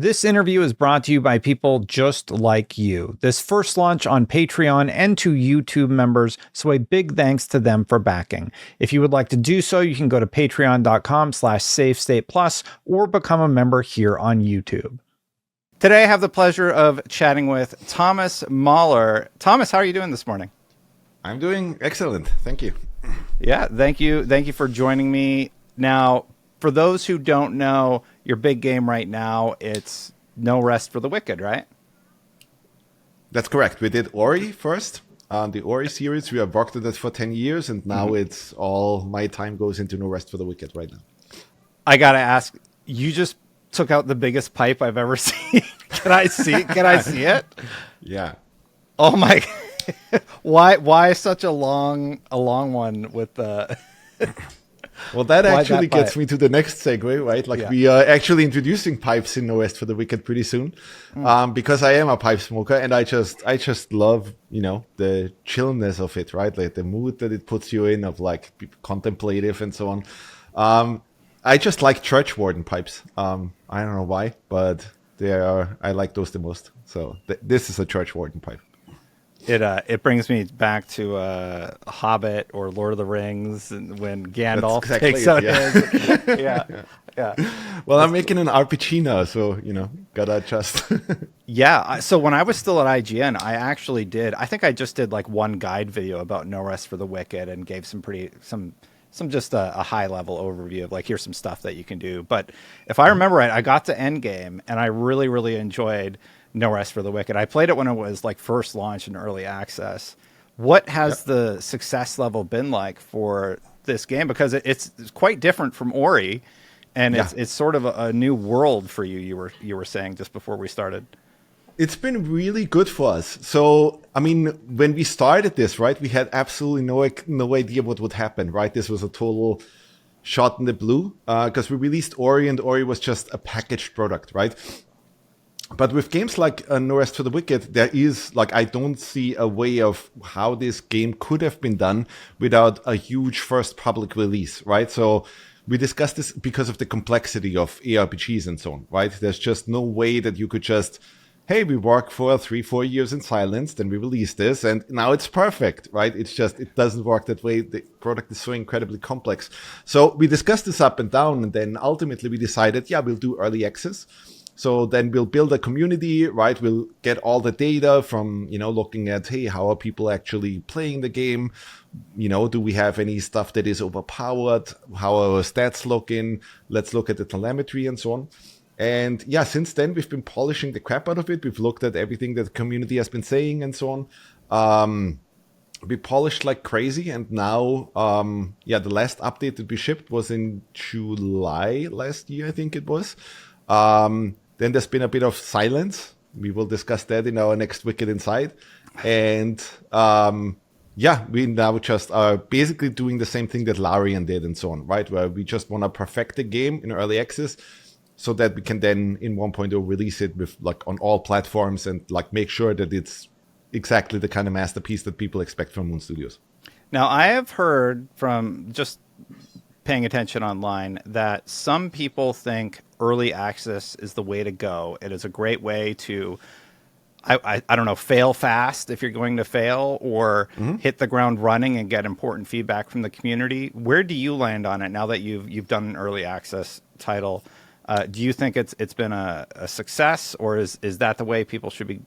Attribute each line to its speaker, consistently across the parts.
Speaker 1: This interview is brought to you by people just like you. This first launch on Patreon and to YouTube members, so a big thanks to them for backing. If you would like to do so, you can go to patreon.com/safestateplus or become a member here on YouTube. Today, I have the pleasure of chatting with Thomas Mahler. Thomas, how are you doing this morning?
Speaker 2: I'm doing excellent. Thank you.
Speaker 1: Yeah, thank you. Thank you for joining me. Now, for those who don't know, your big game right now, it's No Rest for the Wicked, right?
Speaker 2: That's correct. We did Ori first. The Ori series, we have worked on that for 10 years, and now it's all my time goes into No Rest for the Wicked right now.
Speaker 1: I got to ask, you just took out the biggest pipe I've ever seen. Can I see? Can I see it?
Speaker 2: Yeah.
Speaker 1: Oh my! Why such a long one with the?
Speaker 2: Well, that actually gets me to the next segue, right? Like we are actually introducing pipes in No Rest for the Wicked pretty soon, because I am a pipe smoker and I just love, the chillness of it, right? Like the mood that it puts you in of like contemplative and so on. I just like church warden pipes. I don't know why, but I like those the most. So this is a church warden pipe.
Speaker 1: It brings me back to Hobbit or Lord of the Rings, and when Gandalf takes out his. Yeah.
Speaker 2: Well, I'm making an RPG now, so gotta adjust.
Speaker 1: Yeah. So when I was still at IGN, I think I just did like one guide video about No Rest for the Wicked and gave some just a high level overview of like, here's some stuff that you can do. But if I remember right, I got to Endgame and I really, really enjoyed No Rest for the Wicked. I played it when it was like first launched in early access. What has the success level been like for this game? Because it's quite different from Ori, and it's sort of a new world for you. You were saying just before we started.
Speaker 2: It's been really good for us. So, I mean, when we started this, right, we had absolutely no idea what would happen, right? This was a total shot in the blue because we released Ori, and Ori was just a packaged product, right? But with games like No Rest for the Wicked, there is, like, I don't see a way of how this game could have been done without a huge first public release, right? So we discussed this because of the complexity of ARPGs and so on, right? There's just no way that you could just, hey, we work for 3-4 years in silence, then we release this, and now it's perfect, right? It doesn't work that way. The product is so incredibly complex. So we discussed this up and down, and then ultimately we decided, we'll do early access. So then we'll build a community, right? We'll get all the data from, looking at, hey, how are people actually playing the game? Do we have any stuff that is overpowered? How are our stats looking? Let's look at the telemetry and so on. And since then, we've been polishing the crap out of it. We've looked at everything that the community has been saying and so on. We polished like crazy. And now, the last update that we shipped was in July last year, I think it was. Then there's been a bit of silence. We will discuss that in our next Wicked Inside. And we now just are basically doing the same thing that Larian did and so on, right? Where we just want to perfect the game in early access so that we can then in 1.0 release it with like on all platforms and like make sure that it's exactly the kind of masterpiece that people expect from Moon Studios.
Speaker 1: Now, I have heard from just paying attention online that some people think early access is the way to go. It is a great way to, I don't know, fail fast if you're going to fail, or hit the ground running and get important feedback from the community. Where do you land on it now that you've done an early access title? Do you think it's been a success, or is that the way people should be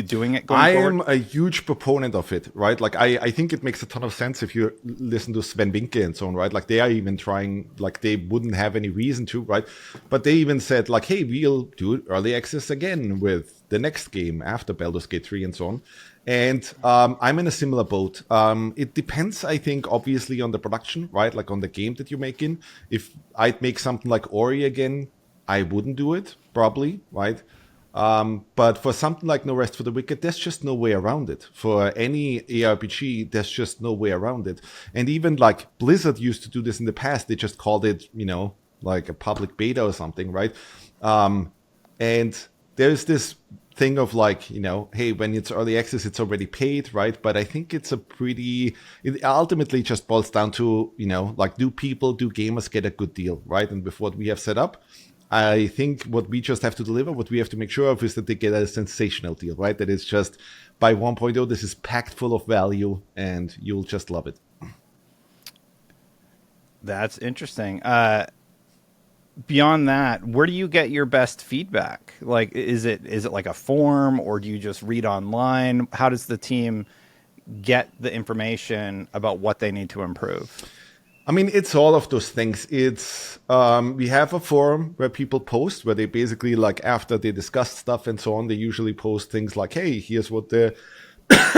Speaker 1: doing it going forward?
Speaker 2: I am a huge proponent of it, right? Like I think it makes a ton of sense if you listen to Sven Winke and so on, right? Like they are even trying, like they wouldn't have any reason to, right? But they even said like, hey, we'll do early access again with the next game after Baldur's Gate 3 and so on. And I'm in a similar boat. It depends, I think, obviously on the production, right? Like on the game that you're making. If I'd make something like Ori again, I wouldn't do it, probably, right? But for something like No Rest for the Wicked, there's just no way around it. For any ARPG, there's just no way around it. And even like Blizzard used to do this in the past. They just called it, like a public beta or something, right? And there's this thing of like, hey, when it's early access, it's already paid, right? But I think it ultimately just boils down to, like, do gamers get a good deal, right? And with what we have set up, I think what we just have to deliver, what we have to make sure of, is that they get a sensational deal, right? That it's just by 1.0, this is packed full of value, and you'll just love it.
Speaker 1: That's interesting. Beyond that, where do you get your best feedback? Like, is it like a form, or do you just read online? How does the team get the information about what they need to improve?
Speaker 2: I mean, it's all of those things. It's we have a forum where people post, where they basically, like, after they discuss stuff and so on, they usually post things like, "Hey, here's what the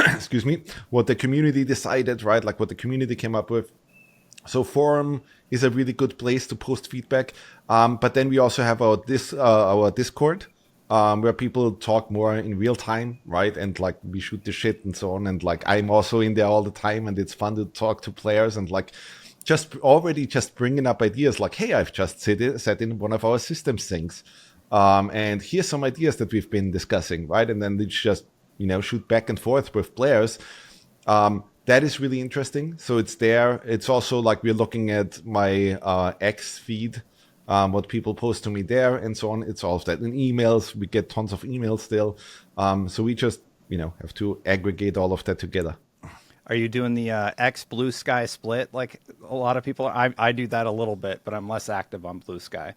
Speaker 2: excuse me, what the community decided," right? Like what the community came up with. So forum is a really good place to post feedback. But then we also have our Discord, where people talk more in real time, right? And like we shoot the shit and so on. And like I'm also in there all the time, and it's fun to talk to players and like just bringing up ideas like, "Hey, I've just sat in one of our systems things, and here's some ideas that we've been discussing," right? And then they just shoot back and forth with players. That is really interesting. So it's there. It's also like we're looking at my X feed, what people post to me there and so on. It's all of that. In emails, we get tons of emails still. So we just, have to aggregate all of that together.
Speaker 1: Are you doing the X Blue Sky split like a lot of people? I do that a little bit, but I'm less active on Blue Sky.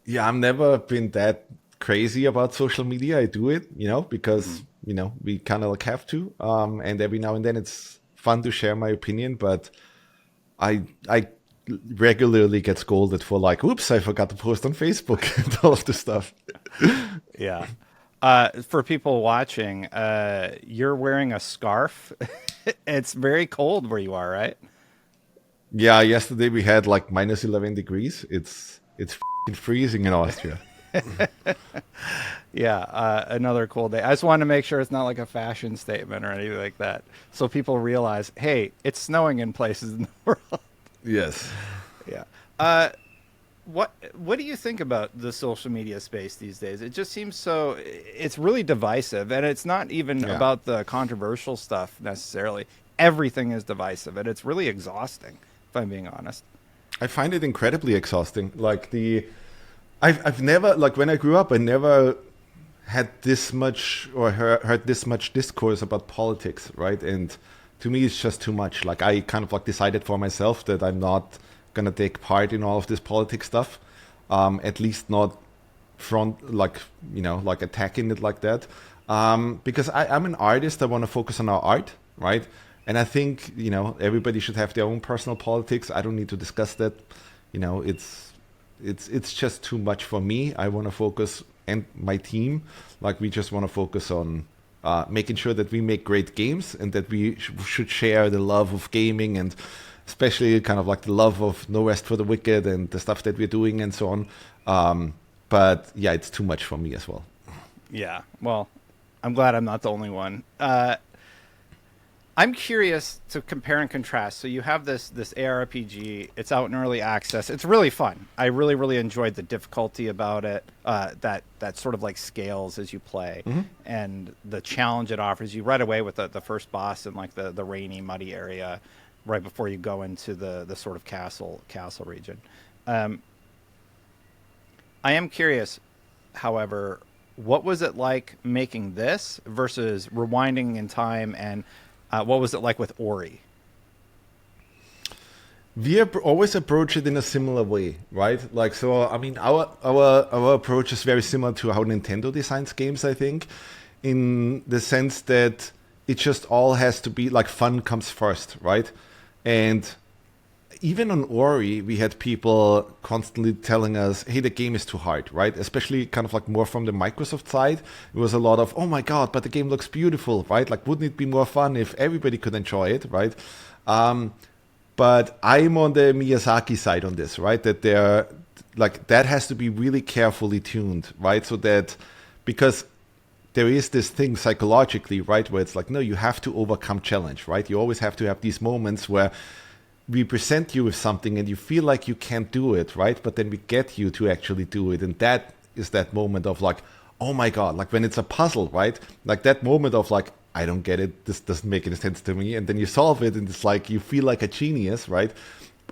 Speaker 2: Yeah, I've never been that crazy about social media. I do it, because, we kind of like have to. And every now and then it's fun to share my opinion, but I regularly get scolded for like, "Oops, I forgot to post on Facebook," and all of the stuff.
Speaker 1: Yeah. For people watching, you're wearing a scarf. It's very cold where you are, right?
Speaker 2: Yeah, yesterday we had like minus 11 degrees. It's freezing in Austria.
Speaker 1: Yeah, another cool day. I just wanted to make sure it's not like a fashion statement or anything like that, so people realize, hey, it's snowing in places in the world.
Speaker 2: Yes.
Speaker 1: Yeah. What do you think about the social media space these days? It just seems it's really divisive, and it's not even about the controversial stuff necessarily. Everything is divisive, and it's really exhausting, if I'm being honest.
Speaker 2: I find it incredibly exhausting. Like I've never, like when I grew up, I never had this much or heard this much discourse about politics, right? And to me, it's just too much. Like I kind of like decided for myself that I'm not gonna take part in all of this politics stuff, at least not like attacking it like that, because I'm an artist. I want to focus on our art, right? And I think everybody should have their own personal politics. I don't need to discuss that. It's just too much for me. I want to focus, and my team, like we just want to focus on making sure that we make great games, and that we should share the love of gaming, and especially kind of like the love of No Rest for the Wicked and the stuff that we're doing and so on. But yeah, it's too much for me as well.
Speaker 1: Yeah, well, I'm glad I'm not the only one. I'm curious to compare and contrast. So you have this ARPG. It's out in early access. It's really fun. I really, really enjoyed the difficulty about it. That sort of like scales as you play, and the challenge it offers you right away with the first boss in like the rainy, muddy area, right before you go into the sort of castle region. I am curious, however, what was it like making this versus rewinding in time, and what was it like with Ori?
Speaker 2: We always approach it in a similar way, right? Like, so, I mean, our approach is very similar to how Nintendo designs games, I think, in the sense that it just all has to be like fun comes first, right? And even on Ori, we had people constantly telling us, "Hey, the game is too hard," right? Especially kind of like more from the Microsoft side. It was a lot of, "Oh my God, but the game looks beautiful," right? Like, wouldn't it be more fun if everybody could enjoy it, right? But I'm on the Miyazaki side on this, right? That that has to be really carefully tuned, right? So that, because there is this thing psychologically, right? Where it's like, no, you have to overcome challenge, right? You always have to have these moments where we present you with something and you feel like you can't do it, right? But then we get you to actually do it. And that is that moment of like, oh my God, like when it's a puzzle, right? Like that moment of like, I don't get it. This doesn't make any sense to me. And then you solve it and it's like, you feel like a genius, right?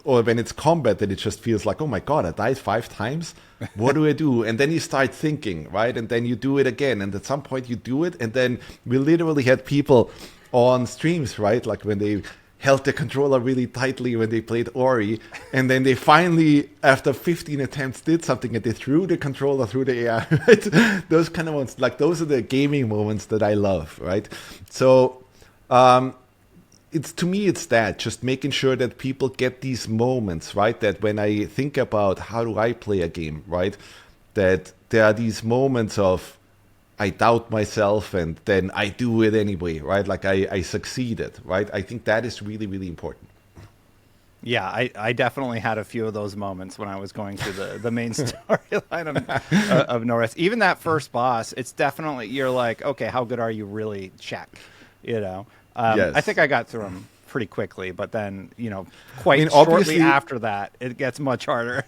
Speaker 2: or when it's combat, that it just feels like, oh my god, I died 5 times. What do I do? And then you start thinking, right? And then you do it again, and at some point you do it, and then we literally had people on streams, right? Like when they held the controller really tightly when they played Ori, and then they finally, after 15 attempts, did something, and they threw the controller through the air. Right? Those kind of ones, like those are the gaming moments that I love, right? So it's, to me, it's that, just making sure that people get these moments, right? That when I think about how do I play a game, right? That there are these moments of I doubt myself and then I do it anyway, right? Like I succeeded, right? I think that is really, really important.
Speaker 1: Yeah, I definitely had a few of those moments when I was going through the main storyline of No Rest. Even that first boss, it's definitely, you're like, okay, how good are you really? Check, you know?
Speaker 2: Yes.
Speaker 1: I think I got through them pretty quickly, but then, quite shortly
Speaker 2: obviously
Speaker 1: after that, it gets much harder.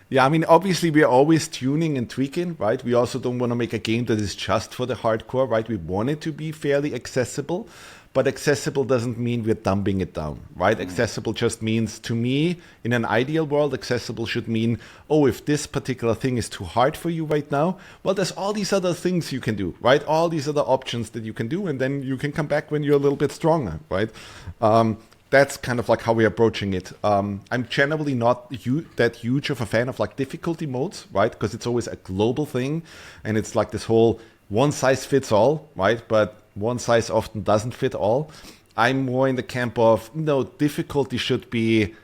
Speaker 2: Yeah, I mean, obviously we're always tuning and tweaking, right? We also don't want to make a game that is just for the hardcore, right? We want it to be fairly accessible, but accessible doesn't mean we're dumbing it down, right? Accessible just means, to me, in an ideal world, accessible should mean, oh, if this particular thing is too hard for you right now, well, there's all these other things you can do, right? All these other options that you can do, and then you can come back when you're a little bit stronger, right? That's kind of like how we're approaching it. I'm generally not that huge of a fan of like difficulty modes, right? Because it's always a global thing, and it's like this whole one size fits all, right? But one size often doesn't fit all. I'm more in the camp of, no, difficulty should be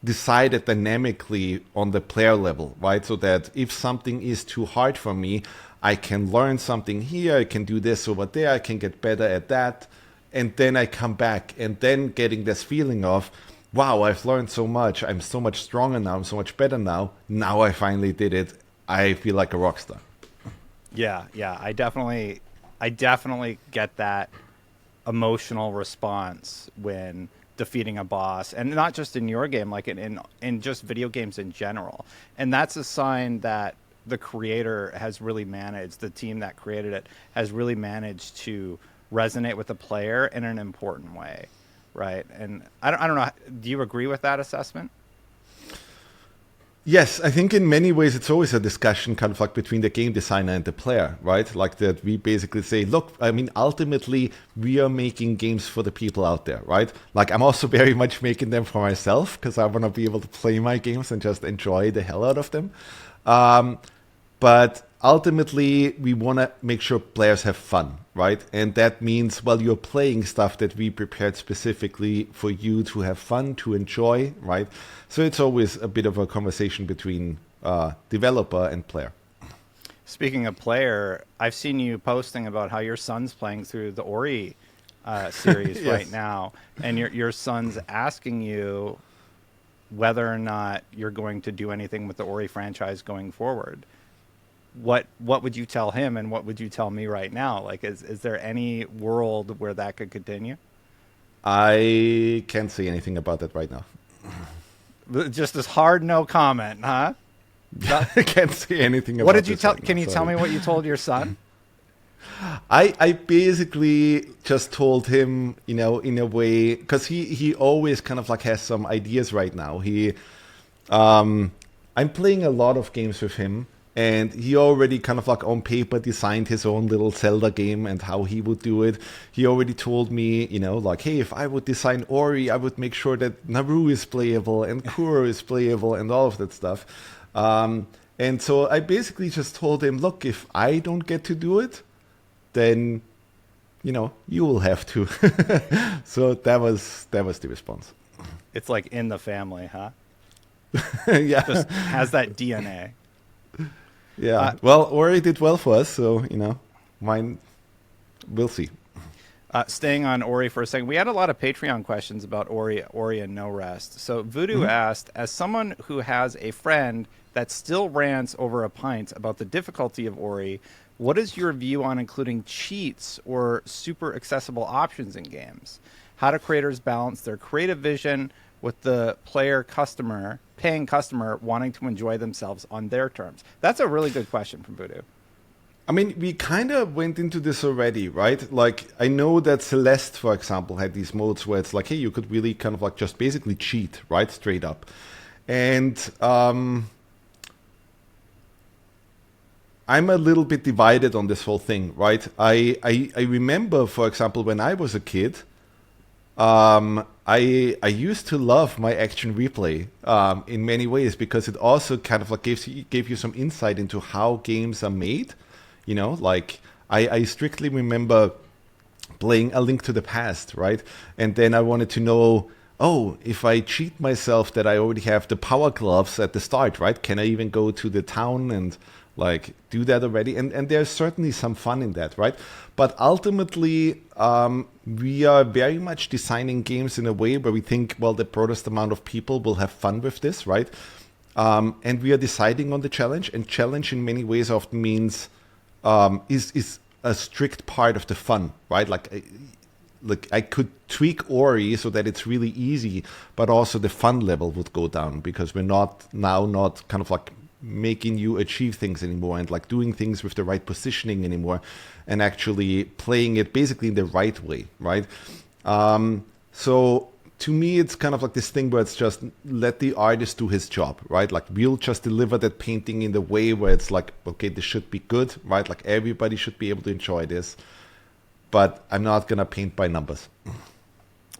Speaker 2: decided dynamically on the player level, right? So that if something is too hard for me, I can learn something here, I can do this over there, I can get better at that. And then I come back, and then getting this feeling of, wow, I've learned so much. I'm so much stronger now. I'm so much better now. Now I finally did it. I feel like a rock star.
Speaker 1: Yeah. I definitely get that emotional response when defeating a boss, and not just in your game, like in just video games in general. And that's a sign that the creator has really managed, the team that created it has really managed to resonate with the player in an important way, right? And I don't know. Do you agree with that assessment?
Speaker 2: Yes, I think in many ways it's always a discussion kind of like between the game designer and the player, right? Like that we basically say, look, I mean, ultimately we are making games for the people out there, right? Like I'm also very much making them for myself because I want to be able to play my games and just enjoy the hell out of them. But ultimately, we want to make sure players have fun, right? And that means, well, you're playing stuff that we prepared specifically for you to have fun, to enjoy, right? So it's always a bit of a conversation between developer and player.
Speaker 1: Speaking of player, I've seen you posting about how your son's playing through the Ori series
Speaker 2: Yes.
Speaker 1: right now, and your son's asking you whether or not you're going to do anything with the Ori franchise going forward. What would you tell him, and what would you tell me right now? Like, is there any world where that could continue?
Speaker 2: I can't say anything about that right now.
Speaker 1: Just this hard no comment, huh?
Speaker 2: I can't say anything about
Speaker 1: What did you
Speaker 2: this
Speaker 1: tell?
Speaker 2: right
Speaker 1: Can
Speaker 2: now,
Speaker 1: you tell
Speaker 2: sorry.
Speaker 1: me what you told your son?
Speaker 2: I basically just told him, in a way, because he always kind of like has some ideas right now. I'm playing a lot of games with him, and he already kind of like on paper designed his own little Zelda game and how he would do it. He already told me, like, hey, if I would design Ori, I would make sure that Naru is playable and Kuro is playable and all of that stuff. And so I basically just told him, look, if I don't get to do it, then you will have to. So that was the response.
Speaker 1: It's like in the family, huh?
Speaker 2: Yeah.
Speaker 1: Just has that DNA.
Speaker 2: Yeah. Well, Ori did well for us, so mine. We'll see.
Speaker 1: Staying on Ori for a second, we had a lot of Patreon questions about Ori and No Rest. So Voodoo asked, as someone who has a friend that still rants over a pint about the difficulty of Ori, what is your view on including cheats or super accessible options in games? How do creators balance their creative vision with the paying customer wanting to enjoy themselves on their terms? That's a really good question from Voodoo.
Speaker 2: I mean, we kind of went into this already, right? Like, I know that Celeste, for example, had these modes where it's like, hey, you could really kind of like just basically cheat, right? Straight up. And I'm a little bit divided on this whole thing, right? I remember, for example, when I was a kid, I used to love my action replay in many ways because it also kind of like gave you some insight into how games are made. You know, like I strictly remember playing A Link to the Past, right? And then I wanted to know, oh, if I cheat myself that I already have the power gloves at the start, right? Can I even go to the town and like do that already? And there's certainly some fun in that, right? But ultimately, we are very much designing games in a way where we think, well, the broadest amount of people will have fun with this, right? And we are deciding on the challenge, and challenge in many ways often means is a strict part of the fun, right? Like I could tweak Ori so that it's really easy, but also the fun level would go down because we're not kind of like making you achieve things anymore and like doing things with the right positioning anymore and actually playing it basically in the right way, right? So to me, it's kind of like this thing where it's just let the artist do his job, right? Like we'll just deliver that painting in the way where it's like, okay, this should be good, right? Like everybody should be able to enjoy this, but I'm not going to paint by numbers.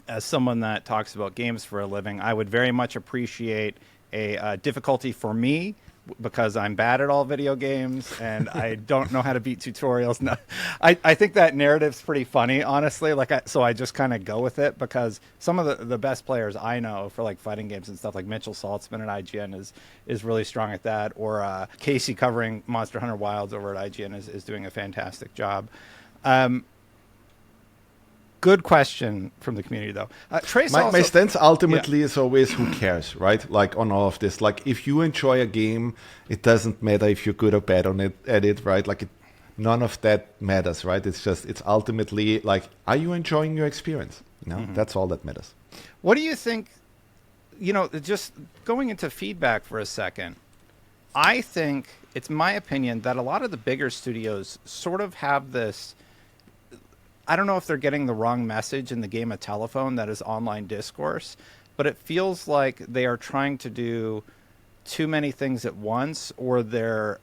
Speaker 1: As someone that talks about games for a living, I would very much appreciate a difficulty for me because I'm bad at all video games and I don't know how to beat tutorials. No, I think that narrative's pretty funny, honestly. So I just kind of go with it because some of the best players I know for like fighting games and stuff, like Mitchell Saltzman at IGN is really strong at that, or Casey covering Monster Hunter Wilds over at IGN is doing a fantastic job. Good question from the community, though. Trace
Speaker 2: my stance ultimately is always who cares, right? Like on all of this. Like if you enjoy a game, it doesn't matter if you're good or bad at it, right? Like none of that matters, right? It's ultimately like, are you enjoying your experience? You know, that's all that matters.
Speaker 1: What do you think? You know, just going into feedback for a second, I think it's my opinion that a lot of the bigger studios sort of have this. I don't know if they're getting the wrong message in the game of telephone that is online discourse, but it feels like they are trying to do too many things at once, or they're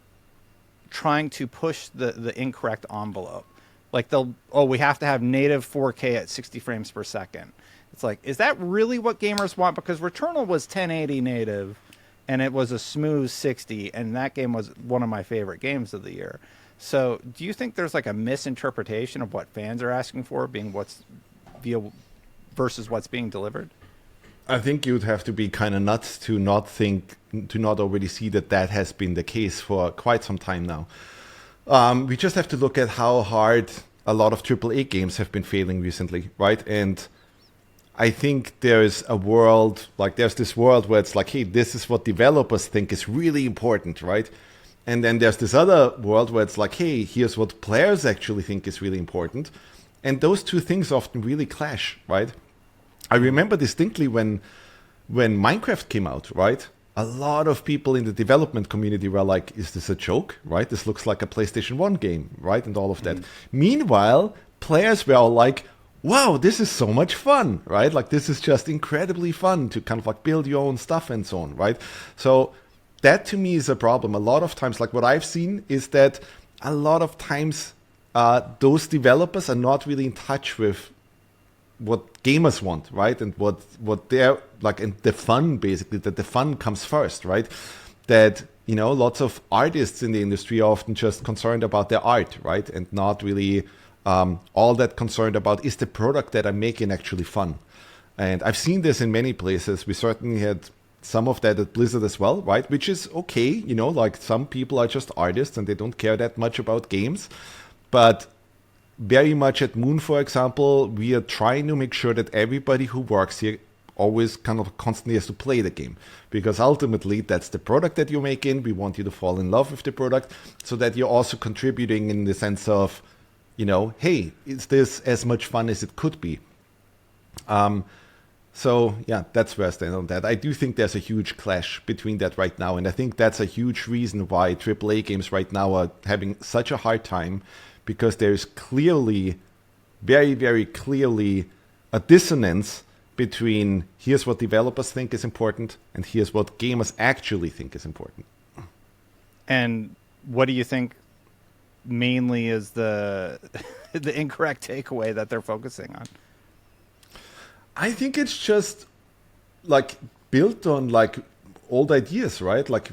Speaker 1: trying to push the incorrect envelope. Like we have to have native 4K at 60 frames per second. It's like, is that really what gamers want? Because Returnal was 1080 native and it was a smooth 60, and that game was one of my favorite games of the year. So do you think there's like a misinterpretation of what fans are asking for being what's versus what's being delivered?
Speaker 2: I think you'd have to be kind of nuts to not already see that has been the case for quite some time now. We just have to look at how hard a lot of AAA games have been failing recently, right? And I think there's this world where it's like, hey, this is what developers think is really important, right? And then there's this other world where it's like, hey, here's what players actually think is really important. And those two things often really clash, right? I remember distinctly when Minecraft came out, right? A lot of people in the development community were like, is this a joke, right? This looks like a PlayStation 1 game, right? And all of that. Meanwhile, players were all like, wow, this is so much fun, right? Like, this is just incredibly fun to kind of like build your own stuff and so on, right? So that to me is a problem. A lot of times, like what I've seen is that a lot of times those developers are not really in touch with what gamers want, right? And what they're like, and the fun, basically, that the fun comes first, right? That, you know, lots of artists in the industry are often just concerned about their art, right? And not really all that concerned about, is the product that I'm making actually fun? And I've seen this in many places. We certainly had some of that at Blizzard as well, right? Which is okay, you know, like some people are just artists and they don't care that much about games. But very much at Moon, for example, we are trying to make sure that everybody who works here always kind of constantly has to play the game. Because ultimately, that's the product that you're making. We want you to fall in love with the product so that you're also contributing in the sense of, you know, hey, is this as much fun as it could be? So yeah, that's where I stand on that. I do think there's a huge clash between that right now, and I think that's a huge reason why AAA games right now are having such a hard time, because there's clearly, very, very clearly, a dissonance between here's what developers think is important and here's what gamers actually think is important.
Speaker 1: And what do you think mainly is the the incorrect takeaway that they're focusing on?
Speaker 2: I think it's just like built on like old ideas, right? Like,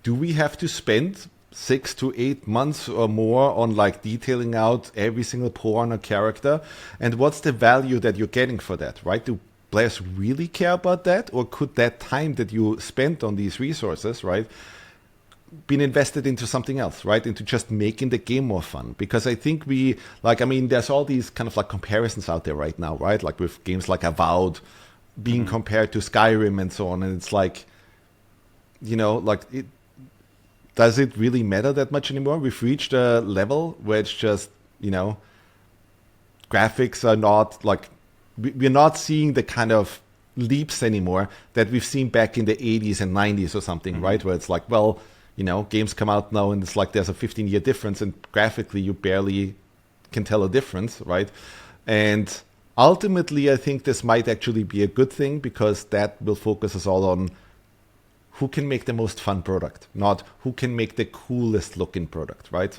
Speaker 2: do we have to spend 6 to 8 months or more on like detailing out every single pore on a character? And what's the value that you're getting for that, right? Do players really care about that? Or could that time that you spent on these resources, right, been invested into something else, right? Into just making the game more fun. Because I think there's all these kind of like comparisons out there right now, right? Like with games like Avowed being compared to Skyrim and so on. And it's like, does it really matter that much anymore? We've reached a level where it's just, graphics are not like, we're not seeing the kind of leaps anymore that we've seen back in the 80s and 90s or something, right? Where it's like, well, games come out now and it's like there's a 15-year difference and graphically you barely can tell a difference, right? And ultimately, I think this might actually be a good thing, because that will focus us all on who can make the most fun product, not who can make the coolest looking product, right?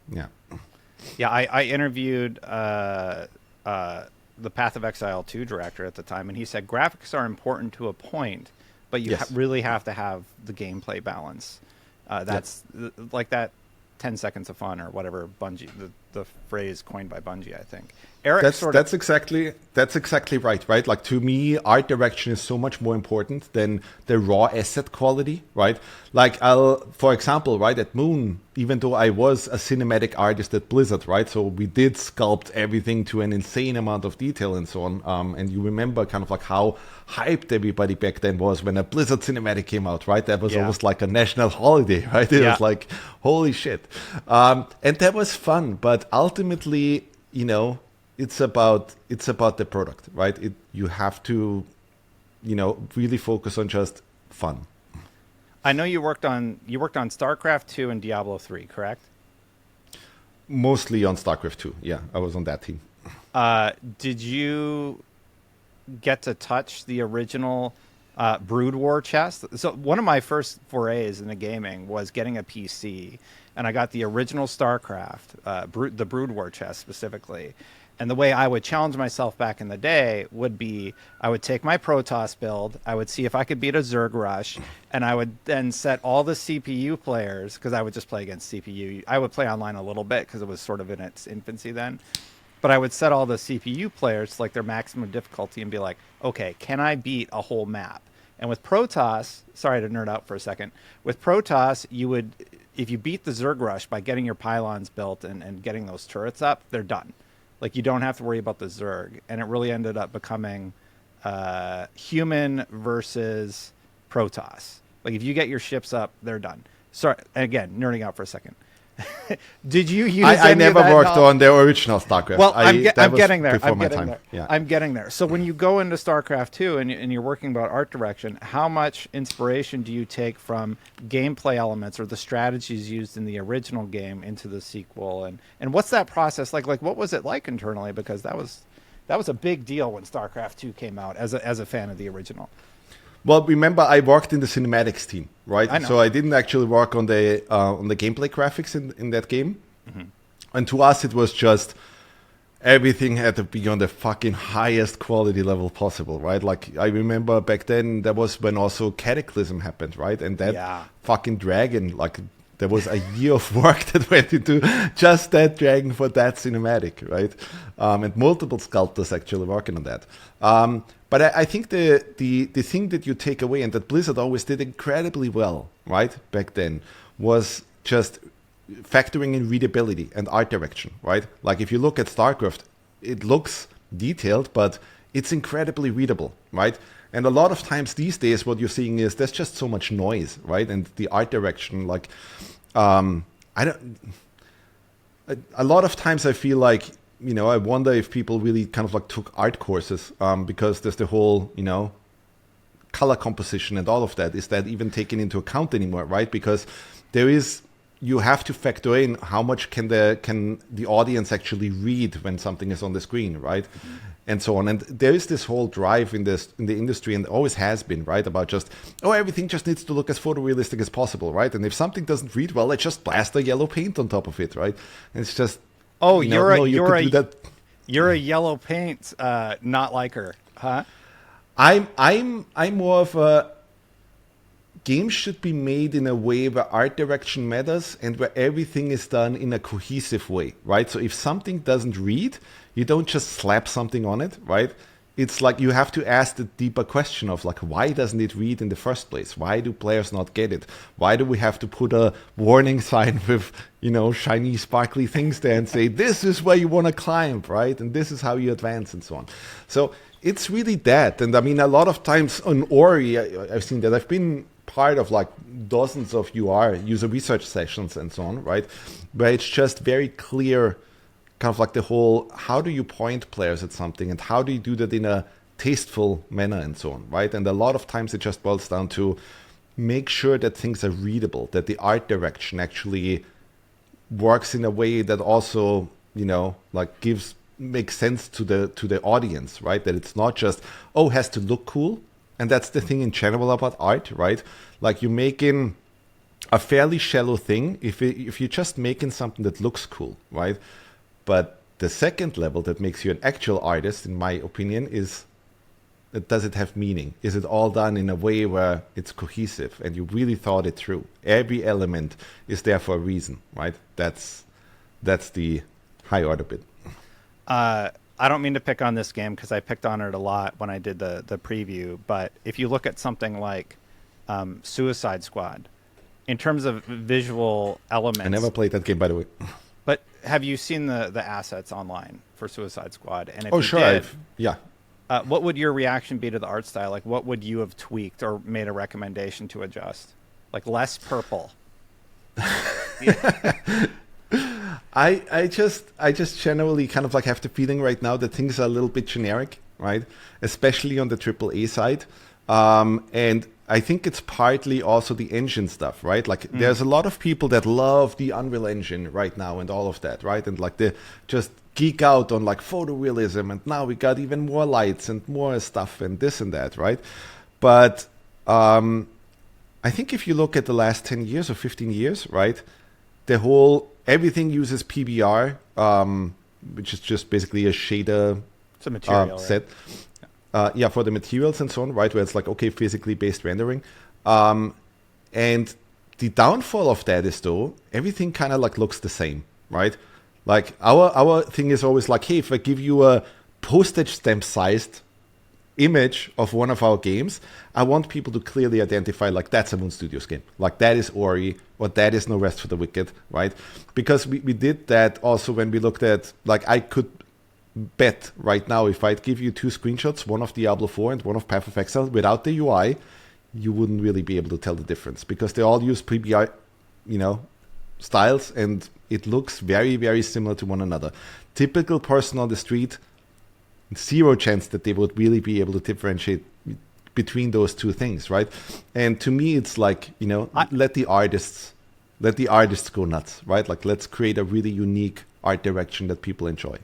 Speaker 1: Yeah. I interviewed the Path of Exile 2 director at the time, and he said graphics are important to a point, but you really have to have the gameplay balance. That's like that 10 seconds of fun or whatever Bungie, the phrase coined by Bungie, I think. Eric,
Speaker 2: that's exactly right? Like, to me, art direction is so much more important than the raw asset quality, right? Like, for example, right, at Moon, even though I was a cinematic artist at Blizzard, right, so we did sculpt everything to an insane amount of detail and so on. And you remember kind of like how hyped everybody back then was when a Blizzard cinematic came out, right? That was almost like a national holiday, right? It was like, holy shit. And that was fun, but ultimately, it's about the product, right? You have to, really focus on just fun.
Speaker 1: I know you worked on StarCraft 2 and Diablo 3, correct?
Speaker 2: Mostly on StarCraft 2. Yeah, I was on that team.
Speaker 1: Did you get to touch the original Brood War chest? So one of my first forays into gaming was getting a PC, and I got the original StarCraft, the Brood War chest specifically. And the way I would challenge myself back in the day would be, I would take my Protoss build, I would see if I could beat a Zerg Rush, and I would then set all the CPU players, because I would just play against CPU. I would play online a little bit because it was sort of in its infancy then. But I would set all the CPU players to like their maximum difficulty and be like, okay, can I beat a whole map? And with Protoss, sorry to nerd out for a second, with Protoss, you would, if you beat the Zerg Rush by getting your pylons built and getting those turrets up, they're done. Like, you don't have to worry about the Zerg. And it really ended up becoming human versus Protoss. Like, if you get your ships up, they're done. Sorry, again, nerding out for a StarCraft. Did you use
Speaker 2: I never worked on the original StarCraft.
Speaker 1: Well, I'm getting there.
Speaker 2: Yeah.
Speaker 1: I'm getting there. So when you go into StarCraft 2 and you're working about art direction, how much inspiration do you take from gameplay elements or the strategies used in the original game into the sequel? And what's that process like? Like, what was it like internally? Because that was a big deal when StarCraft 2 came out as a fan of the original.
Speaker 2: Well, remember, I worked in the cinematics team, right?
Speaker 1: I know.
Speaker 2: So I didn't actually work on the gameplay graphics in that game. Mm-hmm. And to us, it was just everything had to be on the fucking highest quality level possible, right? Like, I remember back then, that was when also Cataclysm happened, right? And that fucking dragon, like, there was a year of work that went into just that dragon for that cinematic, right? And multiple sculptors actually working on that. But I think the thing that you take away, and that Blizzard always did incredibly well, right, back then, was just factoring in readability and art direction, right? Like, if you look at StarCraft, it looks detailed, but it's incredibly readable, right? And a lot of times these days, what you're seeing is there's just so much noise, right? And the art direction, like, a lot of times I feel like I wonder if people really kind of like took art courses, because there's the whole, color composition and all of that. Is that even taken into account anymore, right? Because you have to factor in how much can the audience actually read when something is on the screen, right? Mm-hmm. And so on. And there is this whole drive in the industry, and always has been, right, about just, everything just needs to look as photorealistic as possible, right? And if something doesn't read well, let's just blast a yellow paint on top of it, right? And it's just,
Speaker 1: you're a yellow paint not liker, huh?
Speaker 2: I'm more of a, games should be made in a way where art direction matters and where everything is done in a cohesive way, right? So if something doesn't read, you don't just slap something on it, right? It's like you have to ask the deeper question of like, why doesn't it read in the first place? Why do players not get it? Why do we have to put a warning sign with, shiny, sparkly things there and say, this is where you want to climb, right? And this is how you advance and so on. So it's really that. And I mean, a lot of times on Ori, I've seen that. I've been part of like dozens of user research sessions and so on, right? Where it's just very clear, kind of like the whole, how do you point players at something and how do you do that in a tasteful manner and so on, right? And a lot of times it just boils down to make sure that things are readable, that the art direction actually works in a way that also, makes sense to the audience, right? That it's not just, it has to look cool. And that's the thing in general about art, right? Like you're making a fairly shallow thing if you're just making something that looks cool, right? But the second level that makes you an actual artist, in my opinion, is, does it have meaning? Is it all done in a way where it's cohesive and you really thought it through? Every element is there for a reason, right? That's the high order bit.
Speaker 1: I don't mean to pick on this game because I picked on it a lot when I did the preview, but if you look at something like Suicide Squad, in terms of visual elements...
Speaker 2: I never played that game, by the way.
Speaker 1: But have you seen the assets online for Suicide Squad? And if
Speaker 2: you did, yeah.
Speaker 1: What would your reaction be to the art style? Like, what would you have tweaked or made a recommendation to adjust? Like, less purple.
Speaker 2: I just generally kind of like have the feeling right now that things are a little bit generic, right? Especially on the AAA side. And I think it's partly also the engine stuff, right? Like there's a lot of people that love the Unreal Engine right now and all of that, right? And like they just geek out on like photorealism, and now we got even more lights and more stuff and this and that, right? But I think if you look at the last 10 years or 15 years, right? Everything uses PBR, which is just basically a shader
Speaker 1: it's a material,
Speaker 2: set.
Speaker 1: Right?
Speaker 2: For the materials and so on, right? Where it's like, okay, physically based rendering. And the downfall of that is though, everything kind of like looks the same, right? Like our thing is always like, hey, if I give you a postage stamp sized image of one of our games, I want people to clearly identify like that's a Moon Studios game, like that is Ori, or that is No Rest for the Wicked, right? Because we did that also when we looked at, like I could bet right now if I'd give you two screenshots, one of Diablo 4 and one of Path of Exile without the UI, you wouldn't really be able to tell the difference because they all use PBR, styles, and it looks very, very similar to one another. Typical person on the street, zero chance that they would really be able to differentiate between those two things, right? And to me, it's like, let the artists go nuts, right? Like, let's create a really unique art direction that people enjoy.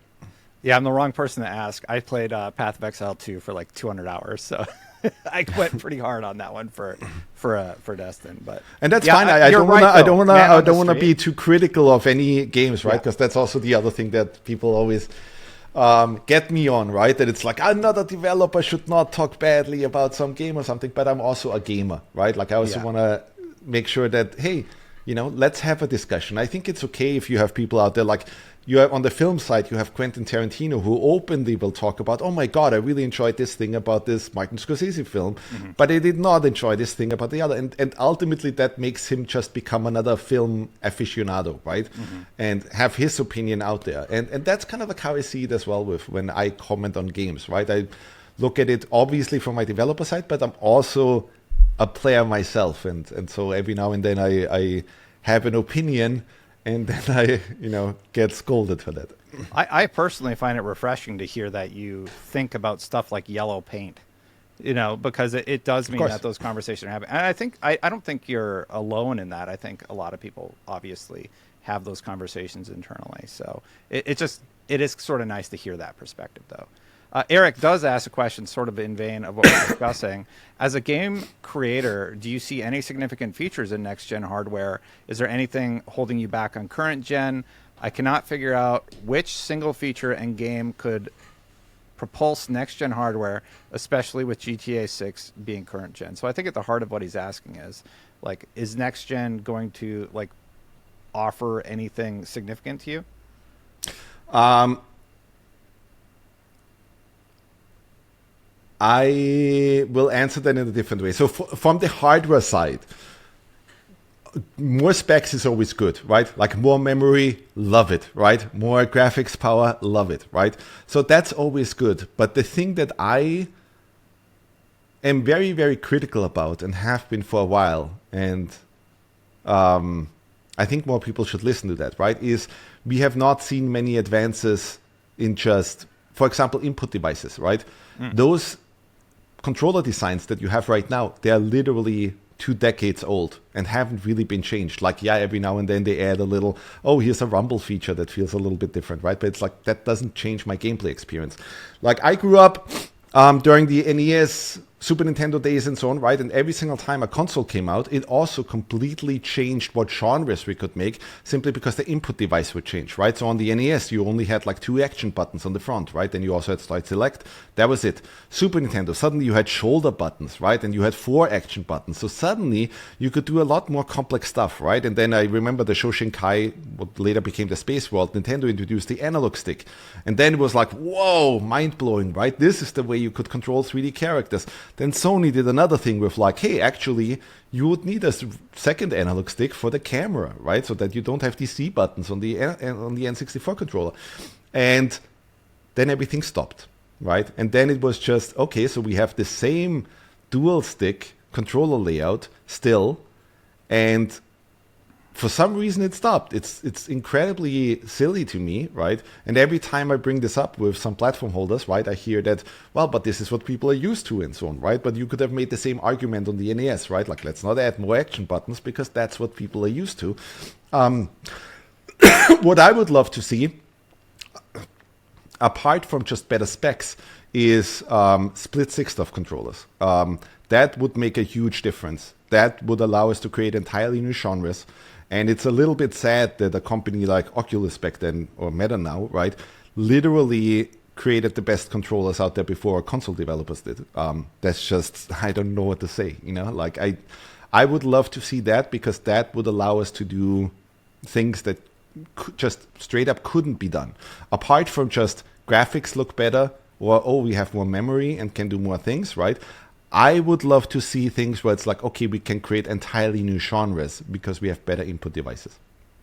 Speaker 1: Yeah, I'm the wrong person to ask. I played Path of Exile 2 for like 200 hours, so I went pretty hard on that one for Destin. But
Speaker 2: and that's fine. I don't want to be too critical of any games, right? Because that's also the other thing that people always get me on, right? That it's like, another developer should not talk badly about some game or something, but I'm also a gamer, right? Like I also want to make sure that, hey, let's have a discussion. I think it's okay if you have people out there, like you have on the film side, you have Quentin Tarantino who openly will talk about, oh my God, I really enjoyed this thing about this Martin Scorsese film, but I did not enjoy this thing about the other. And ultimately that makes him just become another film aficionado, right? And have his opinion out there. And that's kind of like how I see it as well with when I comment on games, right? I look at it obviously from my developer side, but I'm also a player myself. And so every now and then I have an opinion. and then I, get scolded for that.
Speaker 1: I personally find it refreshing to hear that you think about stuff like yellow paint, because it does mean that those conversations are happening. And I think I don't think you're alone in that. I think a lot of people obviously have those conversations internally. So it is sort of nice to hear that perspective, though. Eric does ask a question sort of in vein of what we're discussing. As a game creator, do you see any significant features in next-gen hardware? Is there anything holding you back on current gen? I cannot figure out which single feature and game could propulse next-gen hardware, especially with GTA 6 being current gen. So I think at the heart of what he's asking is next-gen going to, offer anything significant to you?
Speaker 2: I will answer that in a different way. So from the hardware side, more specs is always good, right? Like more memory, love it, right? More graphics power, love it, right? So that's always good. But the thing that I am very, very critical about and have been for a while, and I think more people should listen to that, right? Is we have not seen many advances in just, for example, input devices, right? Those controller designs that you have right now, they are literally 2 decades old and haven't really been changed. Every now and then they add a little, here's a rumble feature that feels a little bit different, right? But it's that doesn't change my gameplay experience. I grew up during the NES, Super Nintendo days and so on, right? And every single time a console came out, it also completely changed what genres we could make simply because the input device would change, right? So on the NES, you only had 2 action buttons on the front, right? Then you also had slide select. That was it. Super Nintendo, suddenly you had shoulder buttons, right? And you had 4 action buttons. So suddenly you could do a lot more complex stuff, right? And then I remember the Shoshinkai, what later became the Space World, Nintendo introduced the analog stick. And then it was whoa, mind-blowing, right? This is the way you could control 3D characters. Then Sony did another thing with hey, actually, you would need a second analog stick for the camera, right? So that you don't have these C buttons on the N64 controller. And then everything stopped, right? And then it was just, okay, so we have the same dual stick controller layout still, and for some reason it stopped. It's incredibly silly to me, right? And every time I bring this up with some platform holders, right, I hear that, but this is what people are used to and so on, right? But you could have made the same argument on the NES, right? Let's not add more action buttons because that's what people are used to. What I would love to see, apart from just better specs, is split six-stuff controllers. That would make a huge difference. That would allow us to create entirely new genres. And it's a little bit sad that a company like Oculus back then, or Meta now, right, literally created the best controllers out there before console developers did. That's just, I don't know what to say, I would love to see that, because that would allow us to do things that just straight up couldn't be done. Apart from just graphics look better, or, we have more memory and can do more things, right? I would love to see things where it's okay, we can create entirely new genres because we have better input devices.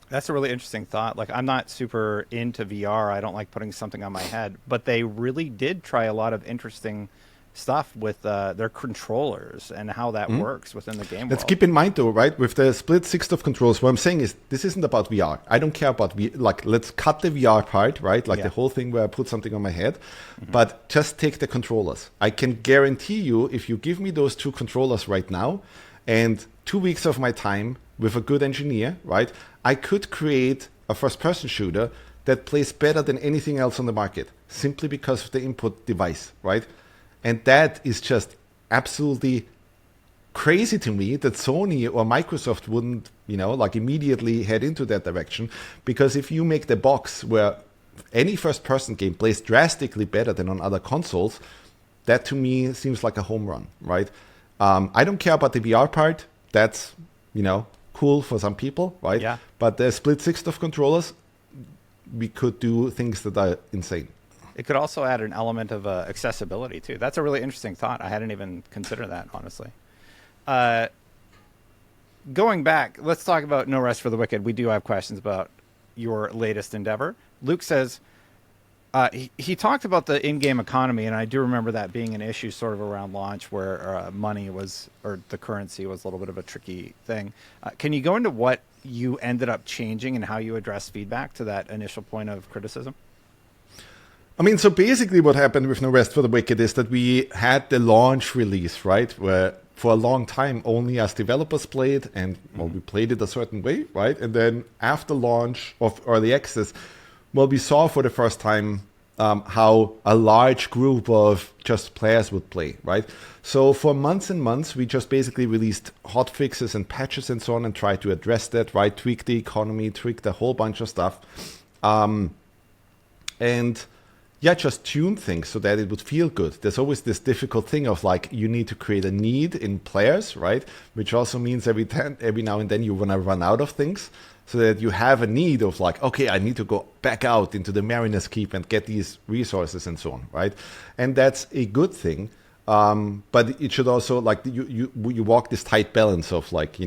Speaker 1: That's a really interesting thought. I'm not super into VR. I don't like putting something on my head, but they really did try a lot of interesting stuff with their controllers and how that works within the game
Speaker 2: Let's
Speaker 1: world.
Speaker 2: keep in mind though, right, with the split six-stuff controls, what I'm saying is this isn't about VR. I don't care about let's cut the VR part, right? The whole thing where I put something on my head, but just take the controllers. I can guarantee you, if you give me those 2 controllers right now and 2 weeks of my time with a good engineer, right, I could create a first-person shooter that plays better than anything else on the market, simply because of the input device, right? And that is just absolutely crazy to me that Sony or Microsoft wouldn't, immediately head into that direction. Because if you make the box where any first-person game plays drastically better than on other consoles, that to me seems like a home run, right? I don't care about the VR part. That's, cool for some people, right?
Speaker 1: Yeah.
Speaker 2: But the split six-stuff controllers, we could do things that are insane.
Speaker 1: It could also add an element of accessibility, too. That's a really interesting thought. I hadn't even considered that, honestly. Going back, let's talk about No Rest for the Wicked. We do have questions about your latest endeavor. Luke says, he talked about the in-game economy, and I do remember that being an issue sort of around launch where money was, or the currency was a little bit of a tricky thing. Can you go into what you ended up changing in how you address feedback to that initial point of criticism?
Speaker 2: I mean, so basically what happened with No Rest for the Wicked is that we had the launch release, right? Where for a long time only us developers played, and well, we played it a certain way, right? And then after launch of early access, well, we saw for the first time how a large group of just players would play, right? So for months and months, we just basically released hot fixes and patches and so on and tried to address that, right? Tweak the economy, tweak a whole bunch of stuff. And yeah, just tune things so that it would feel good. There's always this difficult thing of like you need to create a need in players, right? Which also means every now and then you want to run out of things, so that you have a need of like, okay, I need to go back out into the Mariner's Keep and get these resources and so on, right? And that's a good thing, but it should also like you walk this tight balance of like,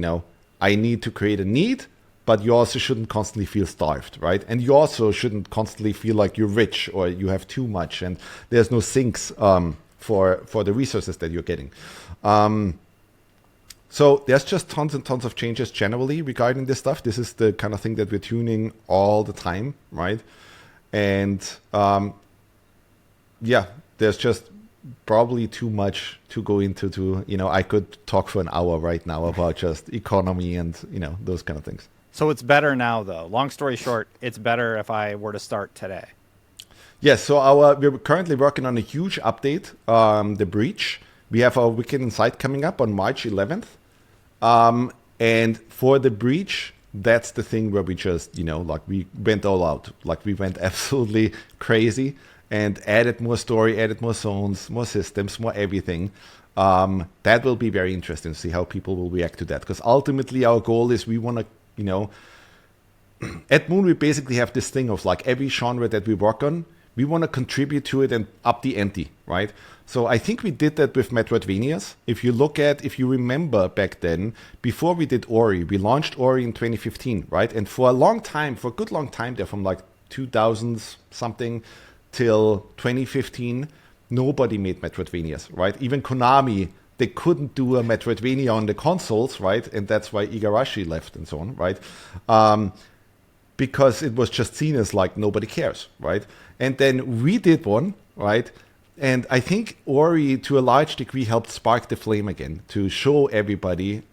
Speaker 2: I need to create a need, but you also shouldn't constantly feel starved, right? And you also shouldn't constantly feel like you're rich or you have too much and there's no sinks for the resources that you're getting. So there's just tons and tons of changes generally regarding this stuff. This is the kind of thing that we're tuning all the time, right? And there's just probably too much to go into. I could talk for an hour right now about just economy and, those kind of things.
Speaker 1: So it's better now, though. Long story short, it's better if I were to start today.
Speaker 2: Yes, so we're currently working on a huge update, the Breach. We have our Wicked Inside coming up on March 11th. And for the Breach, that's the thing where we just, we went all out. Like we went absolutely crazy and added more story, added more zones, more systems, more everything. That will be very interesting to see how people will react to that. Because ultimately our goal is we want to, at Moon, we basically have this thing of like every genre that we work on, we want to contribute to it and up the ante, right? So I think we did that with Metroidvanias. If you remember back then, before we did Ori, we launched Ori in 2015, right? And for a good long time there, from like 2000s something till 2015, nobody made Metroidvanias, right? Even Konami, they couldn't do a Metroidvania on the consoles, right? And that's why Igarashi left and so on, right? Because it was just seen as like nobody cares, right? And then we did one, right? And I think Ori, to a large degree, helped spark the flame again to show everybody,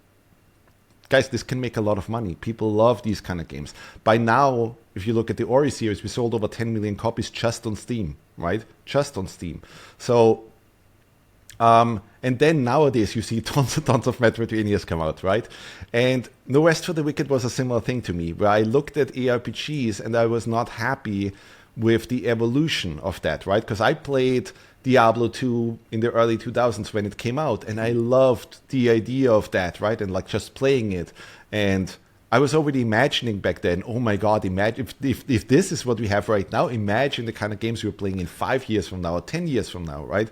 Speaker 2: guys, this can make a lot of money. People love these kind of games. By now, if you look at the Ori series, we sold over 10 million copies just on Steam, right? Just on Steam. So, and then nowadays you see tons and tons of Metroidvanias come out, right? And No Rest for the Wicked was a similar thing to me, where I looked at ARPGs and I was not happy with the evolution of that, right? Because I played Diablo 2 in the early 2000s when it came out, and I loved the idea of that, right? And like just playing it. And I was already imagining back then, oh my God, imagine if this is what we have right now, imagine the kind of games we're playing in 5 years from now or 10 years from now, right?